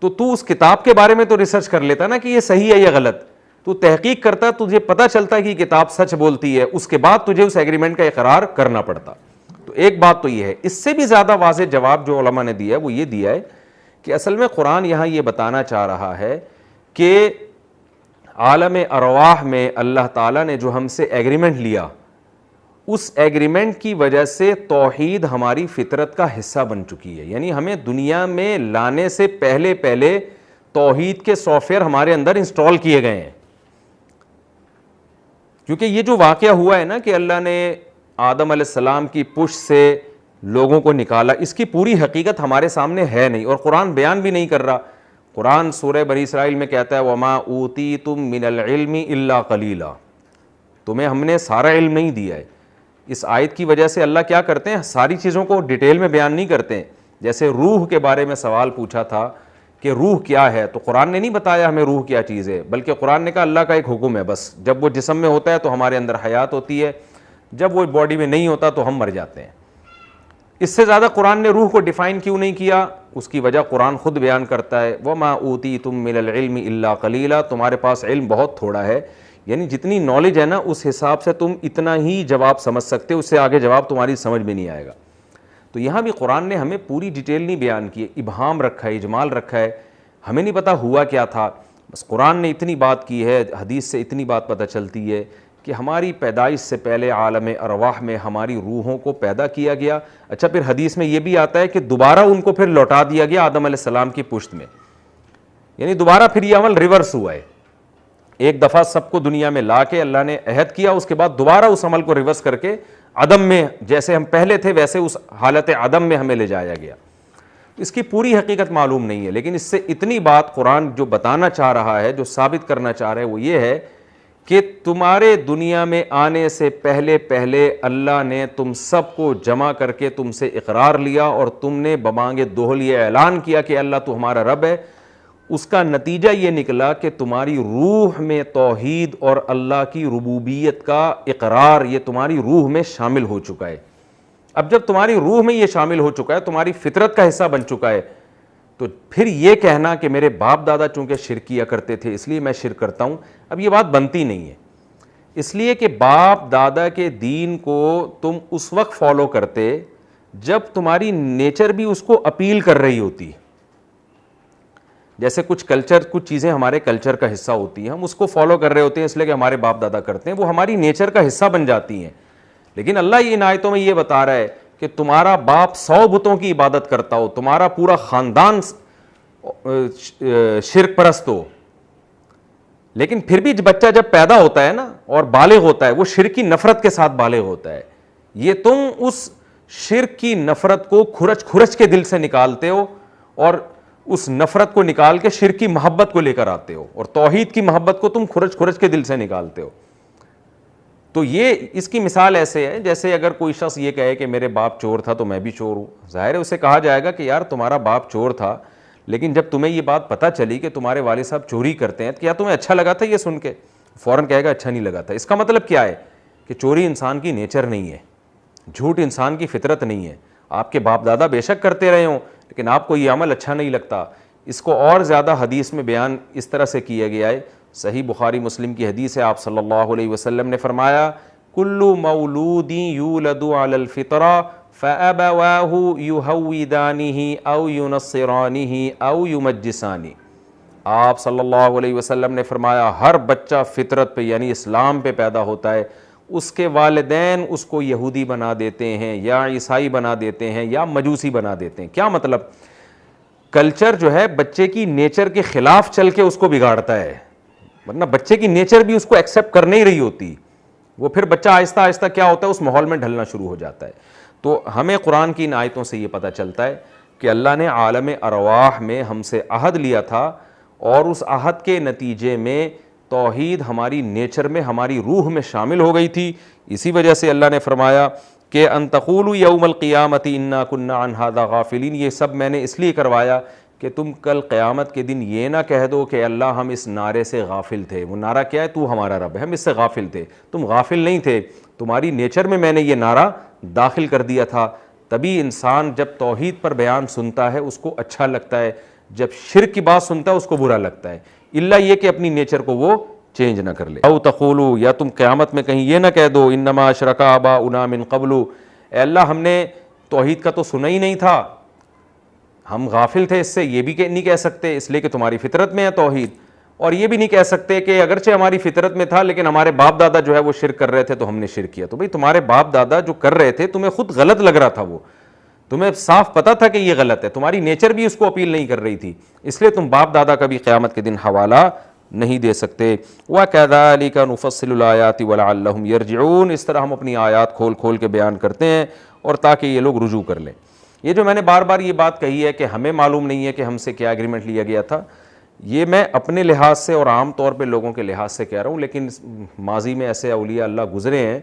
تو تو اس کتاب کے بارے میں تو ریسرچ کر لیتا نا کہ یہ صحیح ہے یا غلط. تو تحقیق کرتا، تجھے پتہ چلتا ہے کہ کتاب سچ بولتی ہے، اس کے بعد تجھے اس ایگریمنٹ کا اقرار کرنا پڑتا. تو ایک بات تو یہ ہے. اس سے بھی زیادہ واضح جواب جو علماء نے دیا ہے وہ یہ دیا ہے کہ اصل میں قرآن یہاں یہ بتانا چاہ رہا ہے کہ عالم ارواح میں اللہ تعالیٰ نے جو ہم سے ایگریمنٹ لیا، اس ایگریمنٹ کی وجہ سے توحید ہماری فطرت کا حصہ بن چکی ہے. یعنی ہمیں دنیا میں لانے سے پہلے توحید کے سافٹ ویئر ہمارے اندر انسٹال کیے گئے ہیں. کیونکہ یہ جو واقعہ ہوا ہے نا کہ اللہ نے آدم علیہ السلام کی پشت سے لوگوں کو نکالا، اس کی پوری حقیقت ہمارے سامنے ہے نہیں، اور قرآن بیان بھی نہیں کر رہا. قرآن سورہ بنی اسرائیل میں کہتا ہے وَمَا أُوتِيتُم مِّنَ الْعِلْمِ إِلَّا قَلِيلًا، تمہیں ہم نے سارا علم نہیں دیا ہے. اس آیت کی وجہ سے اللہ کیا کرتے ہیں، ساری چیزوں کو ڈیٹیل میں بیان نہیں کرتے ہیں. جیسے روح کے بارے میں سوال پوچھا تھا کہ روح کیا ہے، تو قرآن نے نہیں بتایا ہمیں روح کیا چیز ہے، بلکہ قرآن نے کہا اللہ کا ایک حکم ہے بس. جب وہ جسم میں ہوتا ہے تو ہمارے اندر حیات ہوتی ہے، جب وہ باڈی میں نہیں ہوتا تو ہم مر جاتے ہیں. اس سے زیادہ قرآن نے روح کو ڈیفائن کیوں نہیں کیا؟ اس کی وجہ قرآن خود بیان کرتا ہے وَمَا أُوتِيتُم مِّنَ الْعِلْمِ إِلَّا قَلِيلًا، تمہارے پاس علم بہت تھوڑا ہے. یعنی جتنی نالج ہے نا اس حساب سے تم اتنا ہی جواب سمجھ سکتے ہو، اس سے آگے جواب تمہاری سمجھ میں نہیں آئے گا. تو یہاں بھی قرآن نے ہمیں پوری ڈیٹیل نہیں بیان کی، ابہام رکھا ہے، اجمال رکھا ہے، ہمیں نہیں پتا ہوا کیا تھا. بس قرآن نے اتنی بات کی ہے، حدیث سے اتنی بات پتہ چلتی ہے کہ ہماری پیدائش سے پہلے عالم ارواح میں ہماری روحوں کو پیدا کیا گیا. اچھا پھر حدیث میں یہ بھی آتا ہے کہ دوبارہ ان کو پھر لوٹا دیا گیا آدم علیہ السلام کی پشت میں. یعنی دوبارہ پھر یہ عمل ریورس ہوا ہے. ایک دفعہ سب کو دنیا میں لا کے اللہ نے عہد کیا، اس کے بعد دوبارہ اس عمل کو ریورس کر کے عدم میں، جیسے ہم پہلے تھے ویسے اس حالت عدم میں ہمیں لے جایا گیا. اس کی پوری حقیقت معلوم نہیں ہے، لیکن اس سے اتنی بات قرآن جو بتانا چاہ رہا ہے، جو ثابت کرنا چاہ رہا ہے وہ یہ ہے کہ تمہارے دنیا میں آنے سے پہلے اللہ نے تم سب کو جمع کر کے تم سے اقرار لیا، اور تم نے بمانگ دوہل یہ اعلان کیا کہ اللہ تو ہمارا رب ہے. اس کا نتیجہ یہ نکلا کہ تمہاری روح میں توحید اور اللہ کی ربوبیت کا اقرار یہ تمہاری روح میں شامل ہو چکا ہے. اب جب تمہاری روح میں یہ شامل ہو چکا ہے، تمہاری فطرت کا حصہ بن چکا ہے، تو پھر یہ کہنا کہ میرے باپ دادا چونکہ شرک کیا کرتے تھے اس لیے میں شرک کرتا ہوں، اب یہ بات بنتی نہیں ہے. اس لیے کہ باپ دادا کے دین کو تم اس وقت فالو کرتے جب تمہاری نیچر بھی اس کو اپیل کر رہی ہوتی. جیسے کچھ چیزیں ہمارے کلچر کا حصہ ہوتی ہیں، ہم اس کو فالو کر رہے ہوتے ہیں اس لیے کہ ہمارے باپ دادا کرتے ہیں، وہ ہماری نیچر کا حصہ بن جاتی ہیں. لیکن اللہ ان آیتوں میں یہ بتا رہا ہے کہ تمہارا باپ 100 بتوں کی عبادت کرتا ہو، تمہارا پورا خاندان شرک پرست ہو، لیکن پھر بھی بچہ جب پیدا ہوتا ہے نا اور بالغ ہوتا ہے، وہ شرک کی نفرت کے ساتھ بالغ ہوتا ہے. یہ تم اس شرک کی نفرت کو کھرچ کے دل سے نکالتے ہو، اور اس نفرت کو نکال کے شرک کی محبت کو لے کر آتے ہو، اور توحید کی محبت کو تم کھرچ کے دل سے نکالتے ہو. تو یہ اس کی مثال ایسے ہے جیسے اگر کوئی شخص یہ کہے کہ میرے باپ چور تھا تو میں بھی چور ہوں. ظاہر ہے اسے کہا جائے گا کہ یار تمہارا باپ چور تھا، لیکن جب تمہیں یہ بات پتہ چلی کہ تمہارے والد صاحب چوری کرتے ہیں، تو کیا تمہیں اچھا لگا تھا یہ سن کے؟ فوراً کہے گا اچھا نہیں لگا تھا. اس کا مطلب کیا ہے کہ چوری انسان کی نیچر نہیں ہے، جھوٹ انسان کی فطرت نہیں ہے. آپ کے باپ دادا بے شک کرتے رہے ہوں، لیکن آپ کو یہ عمل اچھا نہیں لگتا. اس کو اور زیادہ حدیث میں بیان اس طرح سے کیا گیا ہے. صحیح بخاری مسلم کی حدیث ہے، آپ صلی اللہ علیہ وسلم نے فرمایا کل مولود یولد علی الفطرہ فابواہ یہودانہ او ینصرانہ او یمجسانہ. آپ صلی اللہ علیہ وسلم نے فرمایا ہر بچہ فطرت پہ یعنی اسلام پہ پیدا ہوتا ہے، اس کے والدین اس کو یہودی بنا دیتے ہیں یا عیسائی بنا دیتے ہیں یا مجوسی بنا دیتے ہیں. کیا مطلب؟ کلچر جو ہے بچے کی نیچر کے خلاف چل کے اس کو بگاڑتا ہے، ورنہ بچے کی نیچر بھی اس کو ایکسیپٹ کر نہیں رہی ہوتی. وہ پھر بچہ آہستہ آہستہ کیا ہوتا ہے، اس ماحول میں ڈھلنا شروع ہو جاتا ہے. تو ہمیں قرآن کی ان آیتوں سے یہ پتہ چلتا ہے کہ اللہ نے عالم ارواح میں ہم سے عہد لیا تھا، اور اس عہد کے نتیجے میں توحید ہماری نیچر میں ہماری روح میں شامل ہو گئی تھی. اسی وجہ سے اللہ نے فرمایا کہ ان تقولوا یوم القیامۃ انا کنا عن ھذا غافلین. یہ سب میں نے اس لیے کروایا کہ تم کل قیامت کے دن یہ نہ کہہ دو کہ اللہ ہم اس نعرے سے غافل تھے. وہ نعرہ کیا ہے؟ تو ہمارا رب ہے، ہم اس سے غافل تھے. تم غافل نہیں تھے، تمہاری نیچر میں نے یہ نعرہ داخل کر دیا تھا. تبھی انسان جب توحید پر بیان سنتا ہے اس کو اچھا لگتا ہے، جب شرک کی بات سنتا ہے اس کو برا لگتا ہے، الا یہ کہ اپنی نیچر کو وہ چینج نہ کر لے. او تقولو، یا تم قیامت میں کہیں یہ نہ کہہ دو انما اشرک آباؤنا من قبل، اے اللہ ہم نے توحید کا تو سنا ہی نہیں تھا، ہم غافل تھے اس سے. یہ بھی نہیں کہہ سکتے اس لیے کہ تمہاری فطرت میں ہے توحید، اور یہ بھی نہیں کہہ سکتے کہ اگرچہ ہماری فطرت میں تھا لیکن ہمارے باپ دادا جو ہے وہ شرک کر رہے تھے تو ہم نے شرک کیا. تو بھئی تمہارے باپ دادا جو کر رہے تھے تمہیں خود غلط لگ رہا تھا، وہ تمہیں صاف پتہ تھا کہ یہ غلط ہے، تمہاری نیچر بھی اس کو اپیل نہیں کر رہی تھی، اس لیے تم باپ دادا کا بھی قیامت کے دن حوالہ نہیں دے سکتے. وَكَذَلِكَ نُفَصِّلُ الْآيَاتِ وَلَعَلَّهُمْ يَرْجِعُونَ، اس طرح ہم اپنی آیات کھول کھول کے بیان کرتے ہیں اور تاکہ یہ لوگ رجوع کر لیں. یہ جو میں نے بار بار یہ بات کہی ہے کہ ہمیں معلوم نہیں ہے کہ ہم سے کیا ایگریمنٹ لیا گیا تھا، یہ میں اپنے لحاظ سے اور عام طور پہ لوگوں کے لحاظ سے کہہ رہا ہوں، لیکن ماضی میں ایسے اولیاء اللہ گزرے ہیں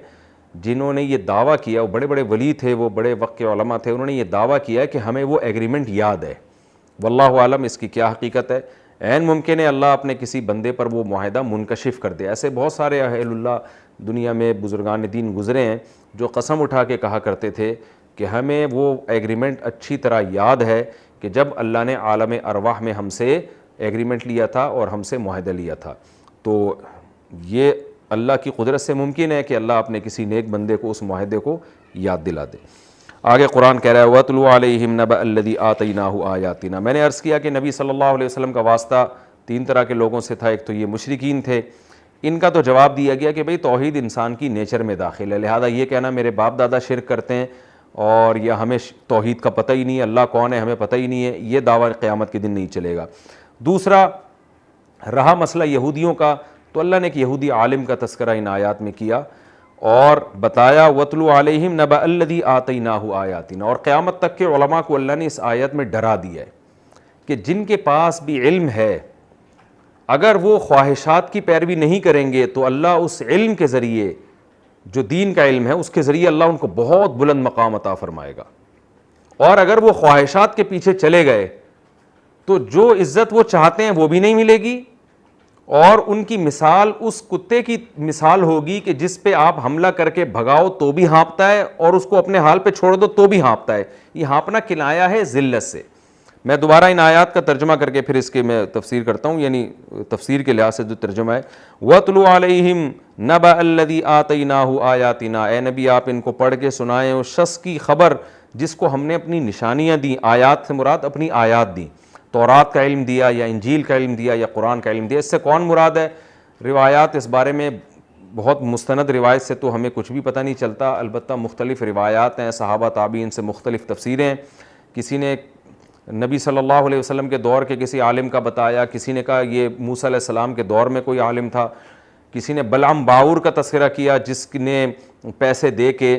جنہوں نے یہ دعویٰ کیا، وہ بڑے بڑے ولی تھے، وہ بڑے وقت کے علماء تھے، انہوں نے یہ دعویٰ کیا ہے کہ ہمیں وہ ایگریمنٹ یاد ہے. واللہ عالم اس کی کیا حقیقت ہے. عین ممکن ہے اللہ اپنے کسی بندے پر وہ معاہدہ منکشف کر دے. ایسے بہت سارے اہل اللہ دنیا میں بزرگان دین گزرے ہیں جو قسم اٹھا کے کہا کرتے تھے کہ ہمیں وہ ایگریمنٹ اچھی طرح یاد ہے کہ جب اللہ نے عالم ارواح میں ہم سے ایگریمنٹ لیا تھا اور ہم سے معاہدہ لیا تھا. تو یہ اللہ کی قدرت سے ممکن ہے کہ اللہ اپنے کسی نیک بندے کو اس معاہدے کو یاد دلا دے. آگے قرآن کہہ رہا ہے وَاتْلُ عَلَيْهِمْ نَبَأَ الَّذِي آتَيْنَاهُ آيَاتِنَا. میں نے عرض کیا کہ نبی صلی اللہ علیہ وسلم کا واسطہ تین طرح کے لوگوں سے تھا. ایک تو یہ مشرکین تھے، ان کا تو جواب دیا گیا کہ بھئی توحید انسان کی نیچر میں داخل ہے، لہذا یہ کہنا میرے باپ دادا شرک کرتے ہیں اور یا ہمیں توحید کا پتہ ہی نہیں ہے، اللہ کون ہے ہمیں پتہ ہی نہیں ہے، یہ دعویٰ قیامت کے دن نہیں چلے گا. دوسرا رہا مسئلہ یہودیوں کا، تو اللہ نے ایک یہودی عالم کا تذکرہ ان آیات میں کیا اور بتایا وَاتْلُ عَلَيْهِمْ نَبَأَ الَّذِي آتَيْنَاهُ آيَاتِنَا. اور قیامت تک کے علماء کو اللہ نے اس آیت میں ڈرا دیا ہے کہ جن کے پاس بھی علم ہے اگر وہ خواہشات کی پیروی نہیں کریں گے تو اللہ اس علم کے ذریعے جو دین کا علم ہے اس کے ذریعے اللہ ان کو بہت بلند مقام عطا فرمائے گا. اور اگر وہ خواہشات کے پیچھے چلے گئے تو جو عزت وہ چاہتے ہیں وہ بھی نہیں ملے گی، اور ان کی مثال اس کتے کی مثال ہوگی کہ جس پہ آپ حملہ کر کے بھگاؤ تو بھی ہانپتا ہے اور اس کو اپنے حال پہ چھوڑ دو تو بھی ہانپتا ہے. یہ ہانپنا کنایا ہے ذلت سے. میں دوبارہ ان آیات کا ترجمہ کر کے پھر اس کے میں تفسیر کرتا ہوں، یعنی تفسیر کے لحاظ سے جو ترجمہ ہے وَاتْلُ عَلَيْهِمْ نَبَأَ الَّذِي آتَيْنَاهُ آيَاتِنَا. اے نبی آپ ان کو پڑھ کے سنائیں اس شخص کی خبر جس کو ہم نے اپنی نشانیاں دیں. آیات سے مراد اپنی آیات دیں، تورات کا علم دیا یا انجیل کا علم دیا یا قرآن کا علم دیا. اس سے کون مراد ہے؟ روایات اس بارے میں بہت مستند روایت سے تو ہمیں کچھ بھی پتہ نہیں چلتا، البتہ مختلف روایات ہیں، صحابہ تابعین سے مختلف تفسیریں. کسی نے نبی صلی اللہ علیہ وسلم کے دور کے کسی عالم کا بتایا، کسی نے کہا یہ موسیٰ علیہ السلام کے دور میں کوئی عالم تھا، کسی نے بلعام باعور کا تذکرہ کیا جس نے پیسے دے کے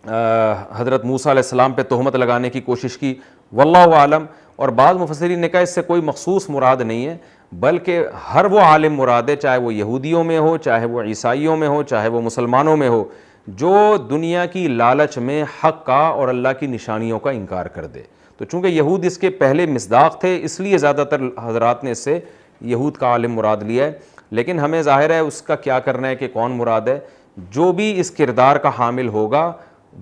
حضرت موسیٰ علیہ السلام پہ تہمت لگانے کی کوشش کی. واللہ عالم. اور بعض مفسرین نے کہا اس سے کوئی مخصوص مراد نہیں ہے بلکہ ہر وہ عالم مراد ہے، چاہے وہ یہودیوں میں ہو، چاہے وہ عیسائیوں میں ہو، چاہے وہ مسلمانوں میں ہو، جو دنیا کی لالچ میں حق کا اور اللہ کی نشانیوں کا انکار کر دے. تو چونکہ یہود اس کے پہلے مصداق تھے اس لیے زیادہ تر حضرات نے اس سے یہود کا عالم مراد لیا ہے، لیکن ہمیں ظاہر ہے اس کا کیا کرنا ہے کہ کون مراد ہے. جو بھی اس کردار کا حامل ہوگا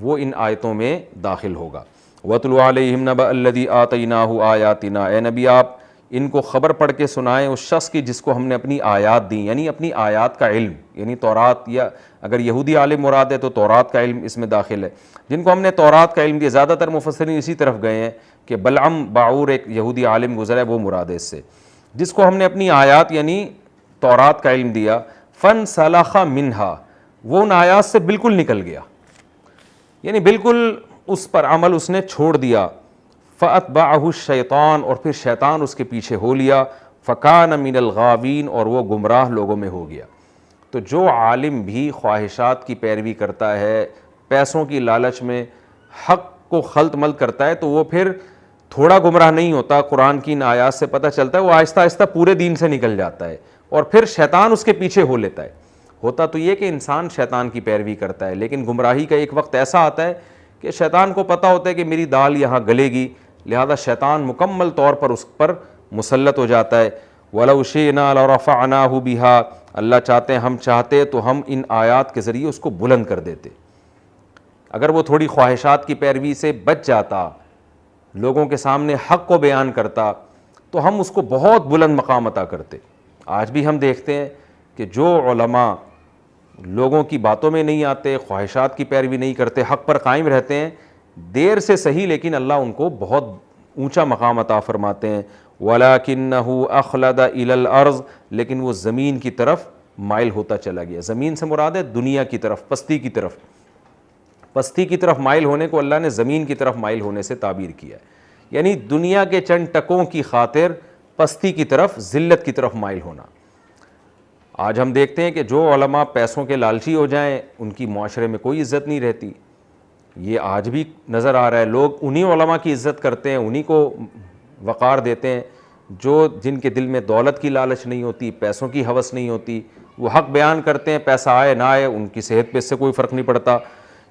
وہ ان آیتوں میں داخل ہوگا. وَاتْلُ عَلَيْهِمْ نَبَأَ الَّذِي آتَيْنَاهُ آيَاتِنَا. اے نبی آپ ان کو خبر پڑھ کے سنائیں اس شخص کی جس کو ہم نے اپنی آیات دیں، یعنی اپنی آیات کا علم، یعنی تورات، یا اگر یہودی عالم مراد ہے تو تورات کا علم اس میں داخل ہے. جن کو ہم نے تورات کا علم دیا، زیادہ تر مفسرین اسی طرف گئے ہیں کہ بلعام باعور ایک یہودی عالم گزرا ہے وہ مراد ہے اس سے. جس کو ہم نے اپنی آیات یعنی تورات کا علم دیا فَانْسَلَخَ مِنْهَا، وہ ان آیات سے بالکل نکل گیا، یعنی بالکل اس پر عمل اس نے چھوڑ دیا. فَأَتْبَعَهُ الشَّيْطَانُ، اور پھر شیطان اس کے پیچھے ہو لیا. فَكَانَ مِنَ الْغَاوِينَ، اور وہ گمراہ لوگوں میں ہو گیا. تو جو عالم بھی خواہشات کی پیروی کرتا ہے، پیسوں کی لالچ میں حق کو خلط ملط کرتا ہے، تو وہ پھر تھوڑا گمراہ نہیں ہوتا. قرآن کی ان آیات سے پتہ چلتا ہے وہ آہستہ آہستہ پورے دین سے نکل جاتا ہے اور پھر شیطان اس کے پیچھے ہو لیتا ہے. ہوتا تو یہ کہ انسان شیطان کی پیروی کرتا ہے، لیکن گمراہی کا ایک وقت ایسا آتا ہے کہ شیطان کو پتہ ہوتا ہے کہ میری دال یہاں گلے گی، لہذا شیطان مکمل طور پر اس پر مسلط ہو جاتا ہے. وَلَوْ شِئْنَا لَرَفَعْنَاهُ بِهَا، اللہ چاہتے ہیں، ہم چاہتے تو ہم ان آیات کے ذریعے اس کو بلند کر دیتے. اگر وہ تھوڑی خواہشات کی پیروی سے بچ جاتا، لوگوں کے سامنے حق کو بیان کرتا، تو ہم اس کو بہت بلند مقام عطا کرتے. آج بھی ہم دیکھتے ہیں کہ جو علماء لوگوں کی باتوں میں نہیں آتے, خواہشات کی پیروی نہیں کرتے, حق پر قائم رہتے ہیں, دیر سے صحیح لیکن اللہ ان کو بہت اونچا مقام عطا فرماتے ہیں. وَلَكِنَّهُ أَخْلَدَ إِلَى الْأَرْضِ, لیکن وہ زمین کی طرف مائل ہوتا چلا گیا. زمین سے مراد ہے دنیا کی طرف, پستی کی طرف. پستی کی طرف مائل ہونے کو اللہ نے زمین کی طرف مائل ہونے سے تعبیر کیا ہے, یعنی دنیا کے چند ٹکوں کی خاطر پستی کی طرف, ذلت کی طرف مائل ہونا. آج ہم دیکھتے ہیں کہ جو علماء پیسوں کے لالچی ہو جائیں ان کی معاشرے میں کوئی عزت نہیں رہتی. یہ آج بھی نظر آ رہا ہے. لوگ انہی علماء کی عزت کرتے ہیں, انہی کو وقار دیتے ہیں جو جن کے دل میں دولت کی لالچ نہیں ہوتی, پیسوں کی ہوس نہیں ہوتی. وہ حق بیان کرتے ہیں, پیسہ آئے نہ آئے ان کی صحت پہ اس سے کوئی فرق نہیں پڑتا.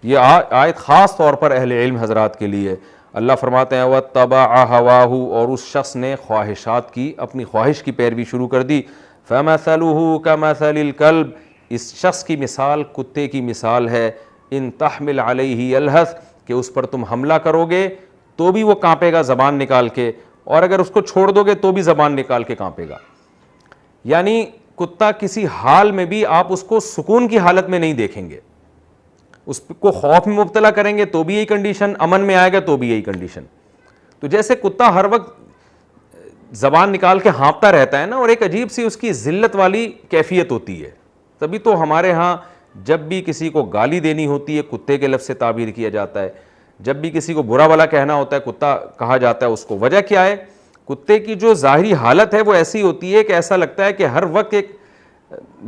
یہ آیت خاص طور پر اہل علم حضرات کے لیے. اللہ فرماتے ہیں وَاتَّبَعَ هَوَاهُ, اور اس شخص نے خواہشات کی, اپنی خواہش کی پیروی شروع کر دی. فَمَثَلُهُ كَمَثَلِ الْكَلْبِ, اس شخص کی مثال کتے کی مثال ہے. ان تحمل علیہ یلہث, کہ اس پر تم حملہ کرو گے تو بھی وہ کانپے گا زبان نکال کے, اور اگر اس کو چھوڑ دو گے تو بھی زبان نکال کے کانپے گا. یعنی کتا کسی حال میں بھی آپ اس کو سکون کی حالت میں نہیں دیکھیں گے. اس کو خوف میں مبتلا کریں گے تو بھی یہی کنڈیشن, امن میں آئے گا تو بھی یہی کنڈیشن. تو جیسے کتا ہر وقت زبان نکال کے ہانپتا رہتا ہے نا, اور ایک عجیب سی اس کی ذلت والی کیفیت ہوتی ہے. تبھی تو ہمارے ہاں جب بھی کسی کو گالی دینی ہوتی ہے کتے کے لفظ سے تعبیر کیا جاتا ہے, جب بھی کسی کو برا بھلا کہنا ہوتا ہے کتا کہا جاتا ہے اس کو. وجہ کیا ہے؟ کتے کی جو ظاہری حالت ہے وہ ایسی ہوتی ہے کہ ایسا لگتا ہے کہ ہر وقت ایک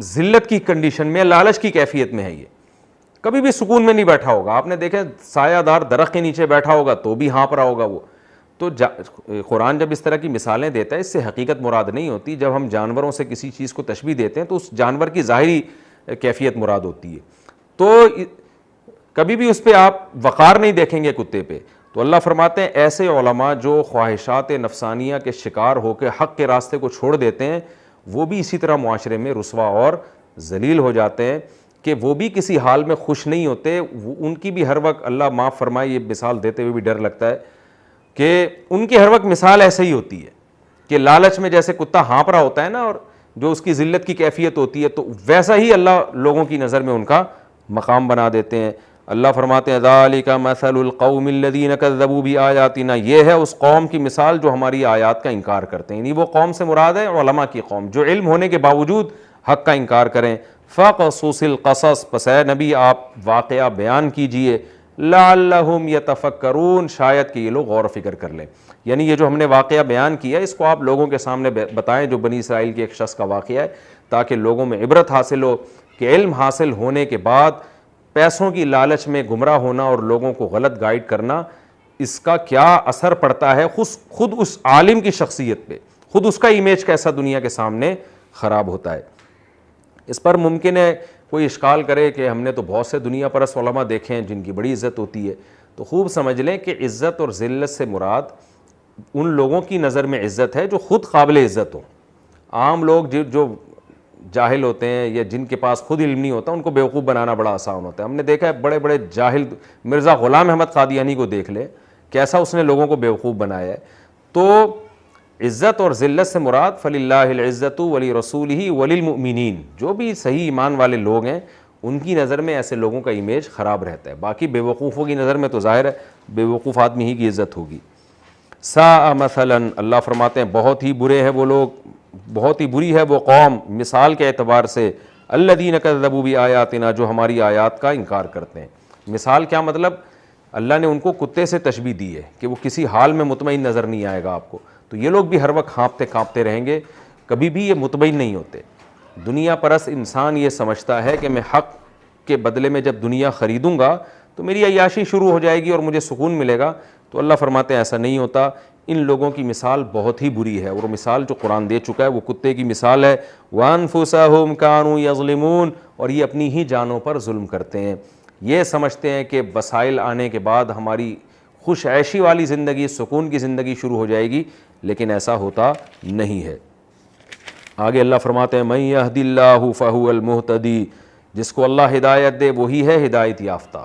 ذلت کی کنڈیشن میں, لالچ کی کیفیت میں ہے. یہ کبھی بھی سکون میں نہیں بیٹھا ہوگا. آپ نے دیکھا سایہ دار درخت کے نیچے بیٹھا ہوگا تو بھی ہانپ رہا ہوگا وہ. تو قرآن جب اس طرح کی مثالیں دیتا ہے اس سے حقیقت مراد نہیں ہوتی. جب ہم جانوروں سے کسی چیز کو تشبیہ دیتے ہیں تو اس جانور کی ظاہری کیفیت مراد ہوتی ہے. تو کبھی بھی اس پہ آپ وقار نہیں دیکھیں گے کتے پہ. تو اللہ فرماتے ہیں ایسے علماء جو خواہشات نفسانیہ کے شکار ہو کے حق کے راستے کو چھوڑ دیتے ہیں وہ بھی اسی طرح معاشرے میں رسوا اور ذلیل ہو جاتے ہیں کہ وہ بھی کسی حال میں خوش نہیں ہوتے. ان کی بھی ہر وقت, اللہ معاف فرمائے یہ مثال دیتے ہوئے بھی ڈر لگتا ہے کہ ان کی ہر وقت مثال ایسے ہی ہوتی ہے کہ لالچ میں جیسے کتا ہانپ رہا ہوتا ہے نا, اور جو اس کی ذلت کی کیفیت ہوتی ہے, تو ویسا ہی اللہ لوگوں کی نظر میں ان کا مقام بنا دیتے ہیں. اللہ فرماتے ہیں ذالک مثل القوم الذین کذبوا بآیاتنا, یہ ہے اس قوم کی مثال جو ہماری آیات کا انکار کرتے ہیں. یعنی وہ قوم سے مراد ہے علماء کی قوم جو علم ہونے کے باوجود حق کا انکار کریں. فقصص القصص, پس اے نبی آپ واقعہ بیان کیجئے, لعلہم یتفکرون, شاید کہ یہ لوگ غور و فکر کر لیں. یعنی یہ جو ہم نے واقعہ بیان کیا اس کو آپ لوگوں کے سامنے بتائیں جو بنی اسرائیل کے ایک شخص کا واقعہ ہے, تاکہ لوگوں میں عبرت حاصل ہو کہ علم حاصل ہونے کے بعد پیسوں کی لالچ میں گمراہ ہونا اور لوگوں کو غلط گائیڈ کرنا, اس کا کیا اثر پڑتا ہے خود اس عالم کی شخصیت پہ, خود اس کا امیج کیسا دنیا کے سامنے خراب ہوتا ہے. اس پر ممکن ہے کوئی اشکال کرے کہ ہم نے تو بہت سے دنیا پرست علماء دیکھے ہیں جن کی بڑی عزت ہوتی ہے. تو خوب سمجھ لیں کہ عزت اور ذلت سے مراد ان لوگوں کی نظر میں عزت ہے جو خود قابل عزت ہوں. عام لوگ جو جاہل ہوتے ہیں یا جن کے پاس خود علم نہیں ہوتا ان کو بیوقوف بنانا بڑا آسان ہوتا ہے. ہم نے دیکھا ہے بڑے بڑے جاہل, مرزا غلام احمد قادیانی کو دیکھ لیں کیسا اس نے لوگوں کو بیوقوف بنایا ہے. تو عزت اور ذلت سے مراد فللہ العزت ولرسولہ وللمؤمنین, جو بھی صحیح ایمان والے لوگ ہیں ان کی نظر میں ایسے لوگوں کا امیج خراب رہتا ہے. باقی بے وقوفوں کی نظر میں تو ظاہر ہے بے وقوف آدمی ہی کی عزت ہوگی. ساء مثلا, اللہ فرماتے ہیں بہت ہی برے ہیں وہ لوگ, بہت ہی بری ہے وہ قوم مثال کے اعتبار سے, الذین کذبوا بآیاتنا, جو ہماری آیات کا انکار کرتے ہیں. مثال کیا مطلب؟ اللہ نے ان کو کتے سے تشبیہ دی ہے کہ وہ کسی حال میں مطمئن نظر نہیں آئے گا آپ کو. تو یہ لوگ بھی ہر وقت ہانپتے کانپتے رہیں گے, کبھی بھی یہ مطمئن نہیں ہوتے. دنیا پرست انسان یہ سمجھتا ہے کہ میں حق کے بدلے میں جب دنیا خریدوں گا تو میری عیاشی شروع ہو جائے گی اور مجھے سکون ملے گا. تو اللہ فرماتے ہیں ایسا نہیں ہوتا. ان لوگوں کی مثال بہت ہی بری ہے, اور مثال جو قرآن دے چکا ہے وہ کتے کی مثال ہے. وَأَنفُسَهُمْ كَانُوا يَظْلِمُونَ, اور یہ اپنی ہی جانوں پر ظلم کرتے ہیں. یہ سمجھتے ہیں کہ وسائل آنے کے بعد ہماری خوش عیشی والی زندگی, سکون کی زندگی شروع ہو جائے گی, لیکن ایسا ہوتا نہیں ہے. آگے اللہ فرماتے ہیں مَن يَهْدِ اللَّهُ فَهُوَ الْمُهْتَدِي, جس کو اللہ ہدایت دے وہی ہے ہدایت یافتہ.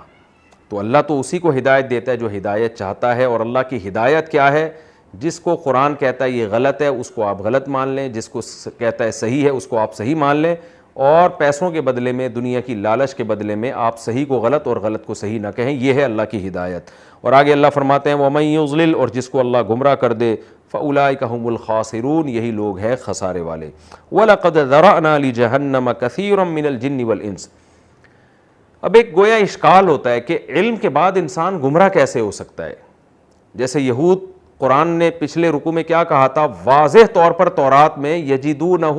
تو اللہ تو اسی کو ہدایت دیتا ہے جو ہدایت چاہتا ہے. اور اللہ کی ہدایت کیا ہے؟ جس کو قرآن کہتا ہے یہ غلط ہے اس کو آپ غلط مان لیں, جس کو کہتا ہے صحیح ہے اس کو آپ صحیح مان لیں, اور پیسوں کے بدلے میں, دنیا کی لالچ کے بدلے میں آپ صحیح کو غلط اور غلط کو صحیح نہ کہیں. یہ ہے اللہ کی ہدایت. اور آگے اللہ فرماتے ہیں وَمَن يُضْلِلْ, اور جس کو اللہ گمراہ کر دے, فَأُولَٰئِكَ هُمُ الْخَاسِرُونَ, یہی لوگ ہیں خسارے والے. وَلَقَدْ ذَرَأْنَا لِجَهَنَّمَ كَثِيرًا مِّنَ الْجِنِّ وَالْإِنسِ. اب ایک گویا اشکال ہوتا ہے کہ علم کے بعد انسان گمراہ کیسے ہو سکتا ہے. جیسے یہود, قرآن نے پچھلے رکوع میں کیا کہا تھا, واضح طور پر تورات میں یجدونہ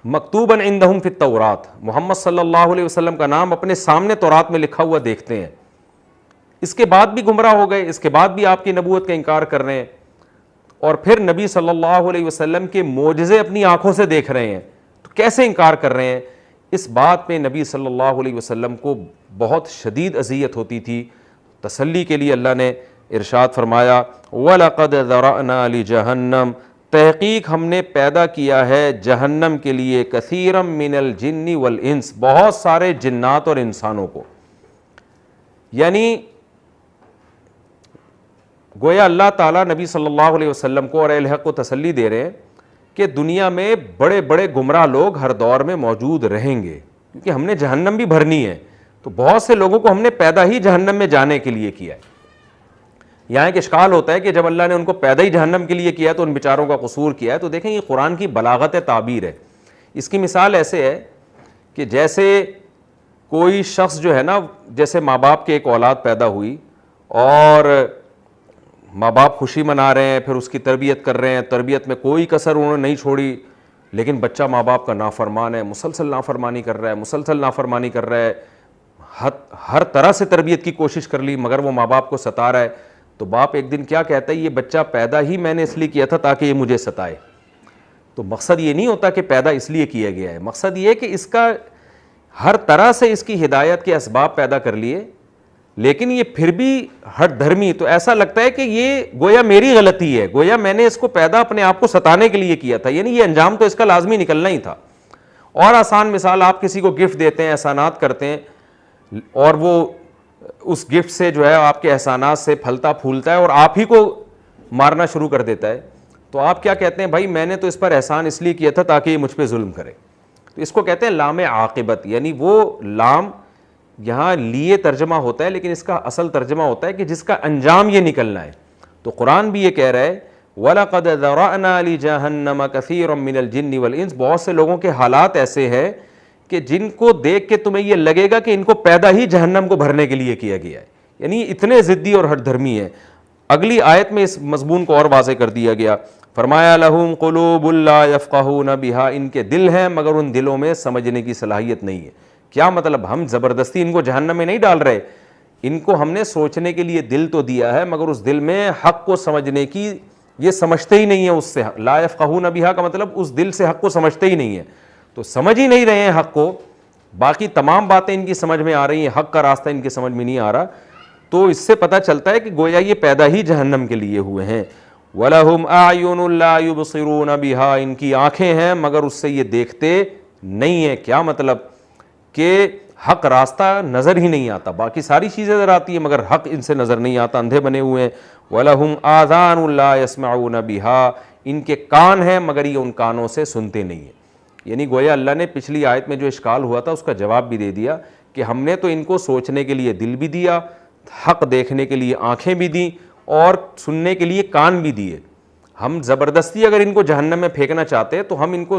مکتوباً عندہم فی التورات, محمد صلی اللہ علیہ وسلم کا نام اپنے سامنے تورات میں لکھا ہوا دیکھتے ہیں. اس کے بعد بھی گمراہ ہو گئے, اس کے بعد بھی آپ کی نبوت کا انکار کر رہے ہیں, اور پھر نبی صلی اللہ علیہ وسلم کے معجزے اپنی آنکھوں سے دیکھ رہے ہیں, تو کیسے انکار کر رہے ہیں. اس بات پہ نبی صلی اللہ علیہ وسلم کو بہت شدید اذیت ہوتی تھی. تسلی کے لیے اللہ نے ارشاد فرمایا وَلَقَدْ ذَرَأْنَا لِجَهَنَّمَ, تحقیق ہم نے پیدا کیا ہے جہنم کے لیے, کثیرا من الجن والانس, بہت سارے جنات اور انسانوں کو. یعنی گویا اللہ تعالیٰ نبی صلی اللہ علیہ وسلم کو اور اہل حق کو تسلی دے رہے ہیں کہ دنیا میں بڑے بڑے گمراہ لوگ ہر دور میں موجود رہیں گے, کیونکہ ہم نے جہنم بھی بھرنی ہے. تو بہت سے لوگوں کو ہم نے پیدا ہی جہنم میں جانے کے لیے کیا ہے. یہاں ایک اشکال ہوتا ہے کہ جب اللہ نے ان کو پیدا ہی جہنم کے لیے کیا ہے تو ان بیچاروں کا قصور کیا ہے. تو دیکھیں یہ قرآن کی بلاغت تعبیر ہے. اس کی مثال ایسے ہے کہ جیسے کوئی شخص جو ہے نا, جیسے ماں باپ کے ایک اولاد پیدا ہوئی اور ماں باپ خوشی منا رہے ہیں, پھر اس کی تربیت کر رہے ہیں, تربیت میں کوئی کسر انہوں نے نہیں چھوڑی, لیکن بچہ ماں باپ کا نافرمان ہے, مسلسل نافرمانی کر رہا ہے, مسلسل نافرمانی کر رہا ہے, ہر طرح سے تربیت کی کوشش کر لی مگر وہ ماں باپ کو ستا رہا ہے. تو باپ ایک دن کیا کہتا ہے, یہ بچہ پیدا ہی میں نے اس لیے کیا تھا تاکہ یہ مجھے ستائے. تو مقصد یہ نہیں ہوتا کہ پیدا اس لیے کیا گیا ہے, مقصد یہ ہے کہ اس کا ہر طرح سے اس کی ہدایت کے اسباب پیدا کر لیے, لیکن یہ پھر بھی ہٹ دھرمی. تو ایسا لگتا ہے کہ یہ گویا میری غلطی ہے, گویا میں نے اس کو پیدا اپنے آپ کو ستانے کے لیے کیا تھا, یعنی یہ انجام تو اس کا لازمی نکلنا ہی تھا. اور آسان مثال, آپ کسی کو گفٹ دیتے ہیں, احسانات کرتے ہیں, اور وہ اس گفٹ سے جو ہے آپ کے احسانات سے پھلتا پھولتا ہے اور آپ ہی کو مارنا شروع کر دیتا ہے. تو آپ کیا کہتے ہیں, بھائی میں نے تو اس پر احسان اس لیے کیا تھا تاکہ یہ مجھ پہ ظلم کرے. تو اس کو کہتے ہیں لام عاقبت, یعنی وہ لام یہاں لیے ترجمہ ہوتا ہے لیکن اس کا اصل ترجمہ ہوتا ہے کہ جس کا انجام یہ نکلنا ہے. تو قرآن بھی یہ کہہ رہا ہے وَلَقَدْ ذَرَأْنَا لِجَهَنَّمَ كَثِيرًا مِّنَ الْجِنِّ وَالْإِنسِ, بہت سے لوگوں کے حالات ایسے ہیں کہ جن کو دیکھ کے تمہیں یہ لگے گا کہ ان کو پیدا ہی جہنم کو بھرنے کے لیے کیا گیا ہے, یعنی اتنے ضدی اور ہٹ دھرمی ہیں. اگلی آیت میں اس مضمون کو اور واضح کر دیا گیا, فرمایا لَهُمْ قُلُوبٌ لَا يَفْقَهُونَ بِهَا, ان کے دل ہیں مگر ان دلوں میں سمجھنے کی صلاحیت نہیں ہے. کیا مطلب, ہم زبردستی ان کو جہنم میں نہیں ڈال رہے, ان کو ہم نے سوچنے کے لیے دل تو دیا ہے مگر اس دل میں حق کو سمجھنے کی یہ سمجھتے ہی نہیں ہیں. اس سے لا یفقہون بہا کا مطلب اس دل سے حق کو سمجھتے ہی نہیں ہیں, تو سمجھ ہی نہیں رہے ہیں حق کو. باقی تمام باتیں ان کی سمجھ میں آ رہی ہیں, حق کا راستہ ان کی سمجھ میں نہیں آ رہا. تو اس سے پتہ چلتا ہے کہ گویا یہ پیدا ہی جہنم کے لیے ہوئے ہیں. وَلَهُمْ أَعْيُنٌ لَا يُبْصِرُونَ بِهَا, ان کی آنکھیں ہیں مگر اس سے یہ دیکھتے نہیں ہیں. کیا مطلب کہ حق راستہ نظر ہی نہیں آتا, باقی ساری چیزیں نظر آتی ہیں مگر حق ان سے نظر نہیں آتا, اندھے بنے ہوئے ہیں. وَلَهُمْ آذَانٌ لَا يَسْمَعُونَ بِهَا, ان کے کان ہیں مگر یہ ان کانوں سے سنتے نہیں ہیں. یعنی گویا اللہ نے پچھلی آیت میں جو اشکال ہوا تھا اس کا جواب بھی دے دیا کہ ہم نے تو ان کو سوچنے کے لیے دل بھی دیا, حق دیکھنے کے لیے آنکھیں بھی دیں اور سننے کے لیے کان بھی دیے. ہم زبردستی اگر ان کو جہنم میں پھینکنا چاہتے تو ہم ان کو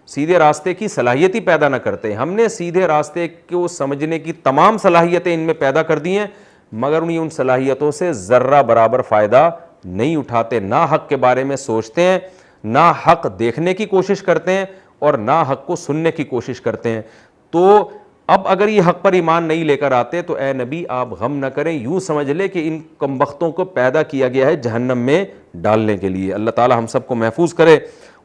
سیدھے راستے کی صلاحیت ہی پیدا نہ کرتے. ہم نے سیدھے راستے کو سمجھنے کی تمام صلاحیتیں ان میں پیدا کر دی ہیں مگر ان صلاحیتوں سے ذرہ برابر فائدہ نہیں اٹھاتے, نہ حق کے بارے میں سوچتے ہیں, نہ حق دیکھنے کی کوشش کرتے ہیں اور نہ حق کو سننے کی کوشش کرتے ہیں. تو اب اگر یہ حق پر ایمان نہیں لے کر آتے تو اے نبی آپ غم نہ کریں, یوں سمجھ لے کہ ان کمبختوں کو پیدا کیا گیا ہے جہنم میں ڈالنے کے لیے. اللہ تعالی ہم سب کو محفوظ کرے.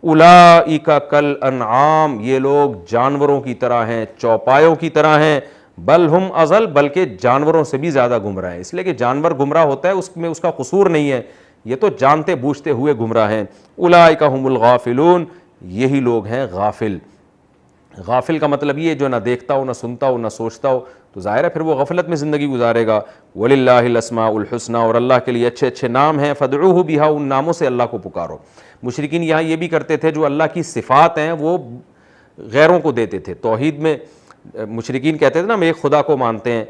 اولئک کالانعام, یہ لوگ جانوروں کی طرح ہیں, چوپایوں کی طرح ہیں. بل ہم اضل, بلکہ جانوروں سے بھی زیادہ گمراہ ہیں. اس لیے کہ جانور گمراہ ہوتا ہے اس میں اس کا قصور نہیں ہے, یہ تو جانتے بوجھتے ہوئے گمراہ ہیں. اولئک هم الغافلون, یہی لوگ ہیں غافل. غافل کا مطلب یہ جو نہ دیکھتا ہو, نہ سنتا ہو, نہ سوچتا ہو, تو ظاہر ہے پھر وہ غفلت میں زندگی گزارے گا. وَلِلَّهِ الْأَسْمَاءُ الْحُسْنَى, اور اللہ کے لیے اچھے اچھے نام ہیں. فَادْعُوهُ بِهَا, ان ناموں سے اللہ کو پکارو. مشرکین یہاں یہ بھی کرتے تھے, جو اللہ کی صفات ہیں وہ غیروں کو دیتے تھے. توحید میں مشرکین کہتے تھے نا ہم ایک خدا کو مانتے ہیں.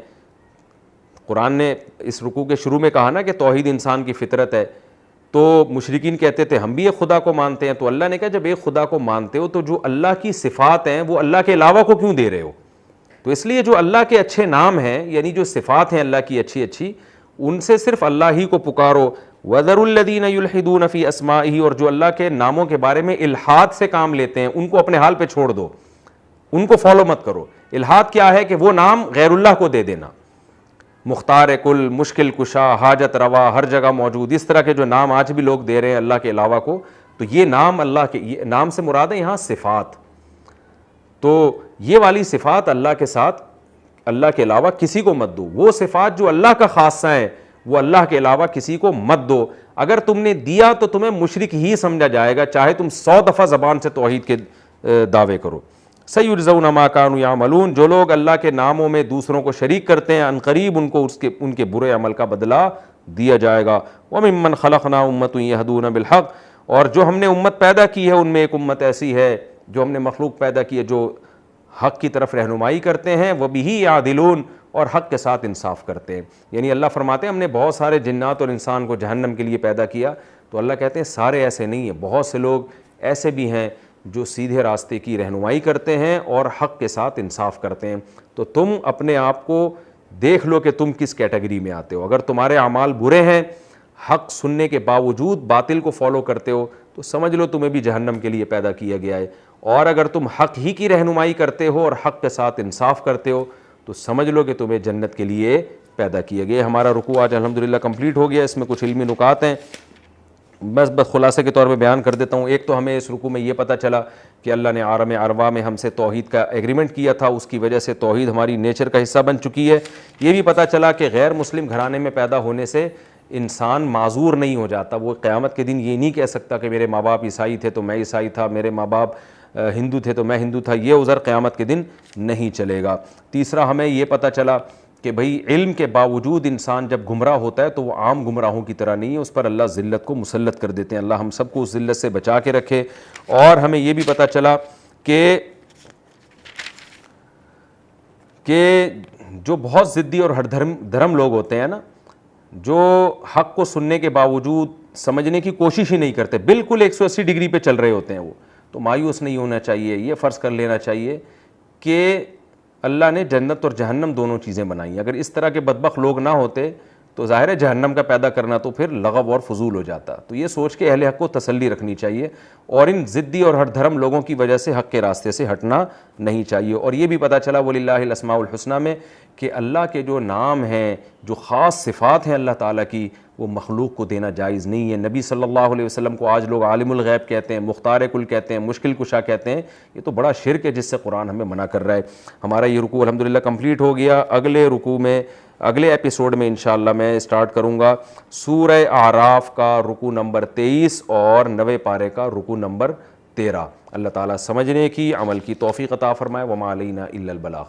قرآن نے اس رکوع کے شروع میں کہا نا کہ توحید انسان کی فطرت ہے, تو مشرکین کہتے تھے ہم بھی ایک خدا کو مانتے ہیں. تو اللہ نے کہا جب ایک خدا کو مانتے ہو تو جو اللہ کی صفات ہیں وہ اللہ کے علاوہ کو کیوں دے رہے ہو؟ تو اس لیے جو اللہ کے اچھے نام ہیں, یعنی جو صفات ہیں اللہ کی اچھی اچھی, ان سے صرف اللہ ہی کو پکارو. وَذَرُوا الَّذِينَ يُلْحِدُونَ فِي أَسْمَائِهِ, اور جو اللہ کے ناموں کے بارے میں الحاد سے کام لیتے ہیں ان کو اپنے حال پہ چھوڑ دو, ان کو فالو مت کرو. الحاد کیا ہے کہ وہ نام غیر اللہ کو دے دینا. مختار کل, مشکل کشا, حاجت روا, ہر جگہ موجود, اس طرح کے جو نام آج بھی لوگ دے رہے ہیں اللہ کے علاوہ کو, تو یہ نام اللہ کے, یہ نام سے مراد ہے یہاں صفات. تو یہ والی صفات اللہ کے ساتھ, اللہ کے علاوہ کسی کو مت دو. وہ صفات جو اللہ کا خاصہ ہیں وہ اللہ کے علاوہ کسی کو مت دو. اگر تم نے دیا تو تمہیں مشرک ہی سمجھا جائے گا, چاہے تم 100 دفعہ زبان سے توحید کے دعوے کرو. سَيُجْزَوْنَ مَا كَانُوا يَعْمَلُونَ, جو لوگ اللہ کے ناموں میں دوسروں کو شریک کرتے ہیں عنقریب ان کو ان کے برے عمل کا بدلہ دیا جائے گا. وَمِمَّنْ خَلَقْنَا أُمَّةٌ يَهْدُونَ بِالْحَقِّ, اور جو ہم نے امت پیدا کی ہے ان میں ایک امت ایسی ہے, جو ہم نے مخلوق پیدا کی ہے جو حق کی طرف رہنمائی کرتے ہیں. وَبِهِ يَعْدِلُونَ, اور حق کے ساتھ انصاف کرتے ہیں. یعنی اللہ فرماتے ہیں ہم نے بہت سارے جنات اور انسان کو جہنم کے لیے پیدا کیا, تو اللہ کہتے ہیں سارے ایسے نہیں ہیں, بہت سے لوگ ایسے بھی ہیں جو سیدھے راستے کی رہنمائی کرتے ہیں اور حق کے ساتھ انصاف کرتے ہیں. تو تم اپنے آپ کو دیکھ لو کہ تم کس کیٹیگری میں آتے ہو. اگر تمہارے اعمال برے ہیں, حق سننے کے باوجود باطل کو فالو کرتے ہو, تو سمجھ لو تمہیں بھی جہنم کے لیے پیدا کیا گیا ہے. اور اگر تم حق ہی کی رہنمائی کرتے ہو اور حق کے ساتھ انصاف کرتے ہو, تو سمجھ لو کہ تمہیں جنت کے لیے پیدا کیا گیا. ہمارا رکوع آج الحمدللہ کمپلیٹ ہو گیا. اس میں کچھ علمی نکات ہیں, بس خلاصے کے طور پہ بیان کر دیتا ہوں. ایک تو ہمیں اس رکوع میں یہ پتہ چلا کہ اللہ نے عالم ارواح میں ہم سے توحید کا ایگریمنٹ کیا تھا, اس کی وجہ سے توحید ہماری نیچر کا حصہ بن چکی ہے. یہ بھی پتہ چلا کہ غیر مسلم گھرانے میں پیدا ہونے سے انسان معذور نہیں ہو جاتا. وہ قیامت کے دن یہ نہیں کہہ سکتا کہ میرے ماں باپ عیسائی تھے تو میں عیسائی تھا, میرے ماں باپ ہندو تھے تو میں ہندو تھا. یہ عذر قیامت کے دن نہیں چلے گا. تیسرا ہمیں یہ پتہ چلا کہ بھئی علم کے باوجود انسان جب گمراہ ہوتا ہے تو وہ عام گمراہوں کی طرح نہیں ہے, اس پر اللہ ذلت کو مسلط کر دیتے ہیں. اللہ ہم سب کو اس ذلت سے بچا کے رکھے. اور ہمیں یہ بھی پتہ چلا کہ جو بہت ضدی اور ہر دھرم لوگ ہوتے ہیں نا, جو حق کو سننے کے باوجود سمجھنے کی کوشش ہی نہیں کرتے, بالکل 180 ڈگری پہ چل رہے ہوتے ہیں, وہ تو مایوس نہیں ہونا چاہیے. یہ فرض کر لینا چاہیے کہ اللہ نے جنت اور جہنم دونوں چیزیں بنائی. اگر اس طرح کے بدبخت لوگ نہ ہوتے تو ظاہر ہے جہنم کا پیدا کرنا تو پھر لغو اور فضول ہو جاتا. تو یہ سوچ کے اہل حق کو تسلی رکھنی چاہیے, اور ان ضدی اور ہر دھرم لوگوں کی وجہ سے حق کے راستے سے ہٹنا نہیں چاہیے. اور یہ بھی پتہ چلا وَلِلَّهِ الْأَسْمَاءُ الْحُسْنَى میں کہ اللہ کے جو نام ہیں, جو خاص صفات ہیں اللہ تعالیٰ کی, وہ مخلوق کو دینا جائز نہیں ہے. نبی صلی اللہ علیہ وسلم کو آج لوگ عالم الغیب کہتے ہیں, مختار کل کہتے ہیں, مشکل کشا کہتے ہیں. یہ تو بڑا شرک ہے جس سے قرآن ہمیں منع کر رہا ہے. ہمارا یہ رکوع الحمدللہ کمپلیٹ ہو گیا. اگلے رکوع میں, اگلے ایپیسوڈ میں انشاءاللہ میں اسٹارٹ کروں گا سورہ اعراف کا رکوع نمبر 23 اور 90 پارے کا رکوع نمبر 13. اللہ تعالیٰ سمجھنے کی, عمل کی توفیق عطا فرمائے. وما علینا الا البلاغ.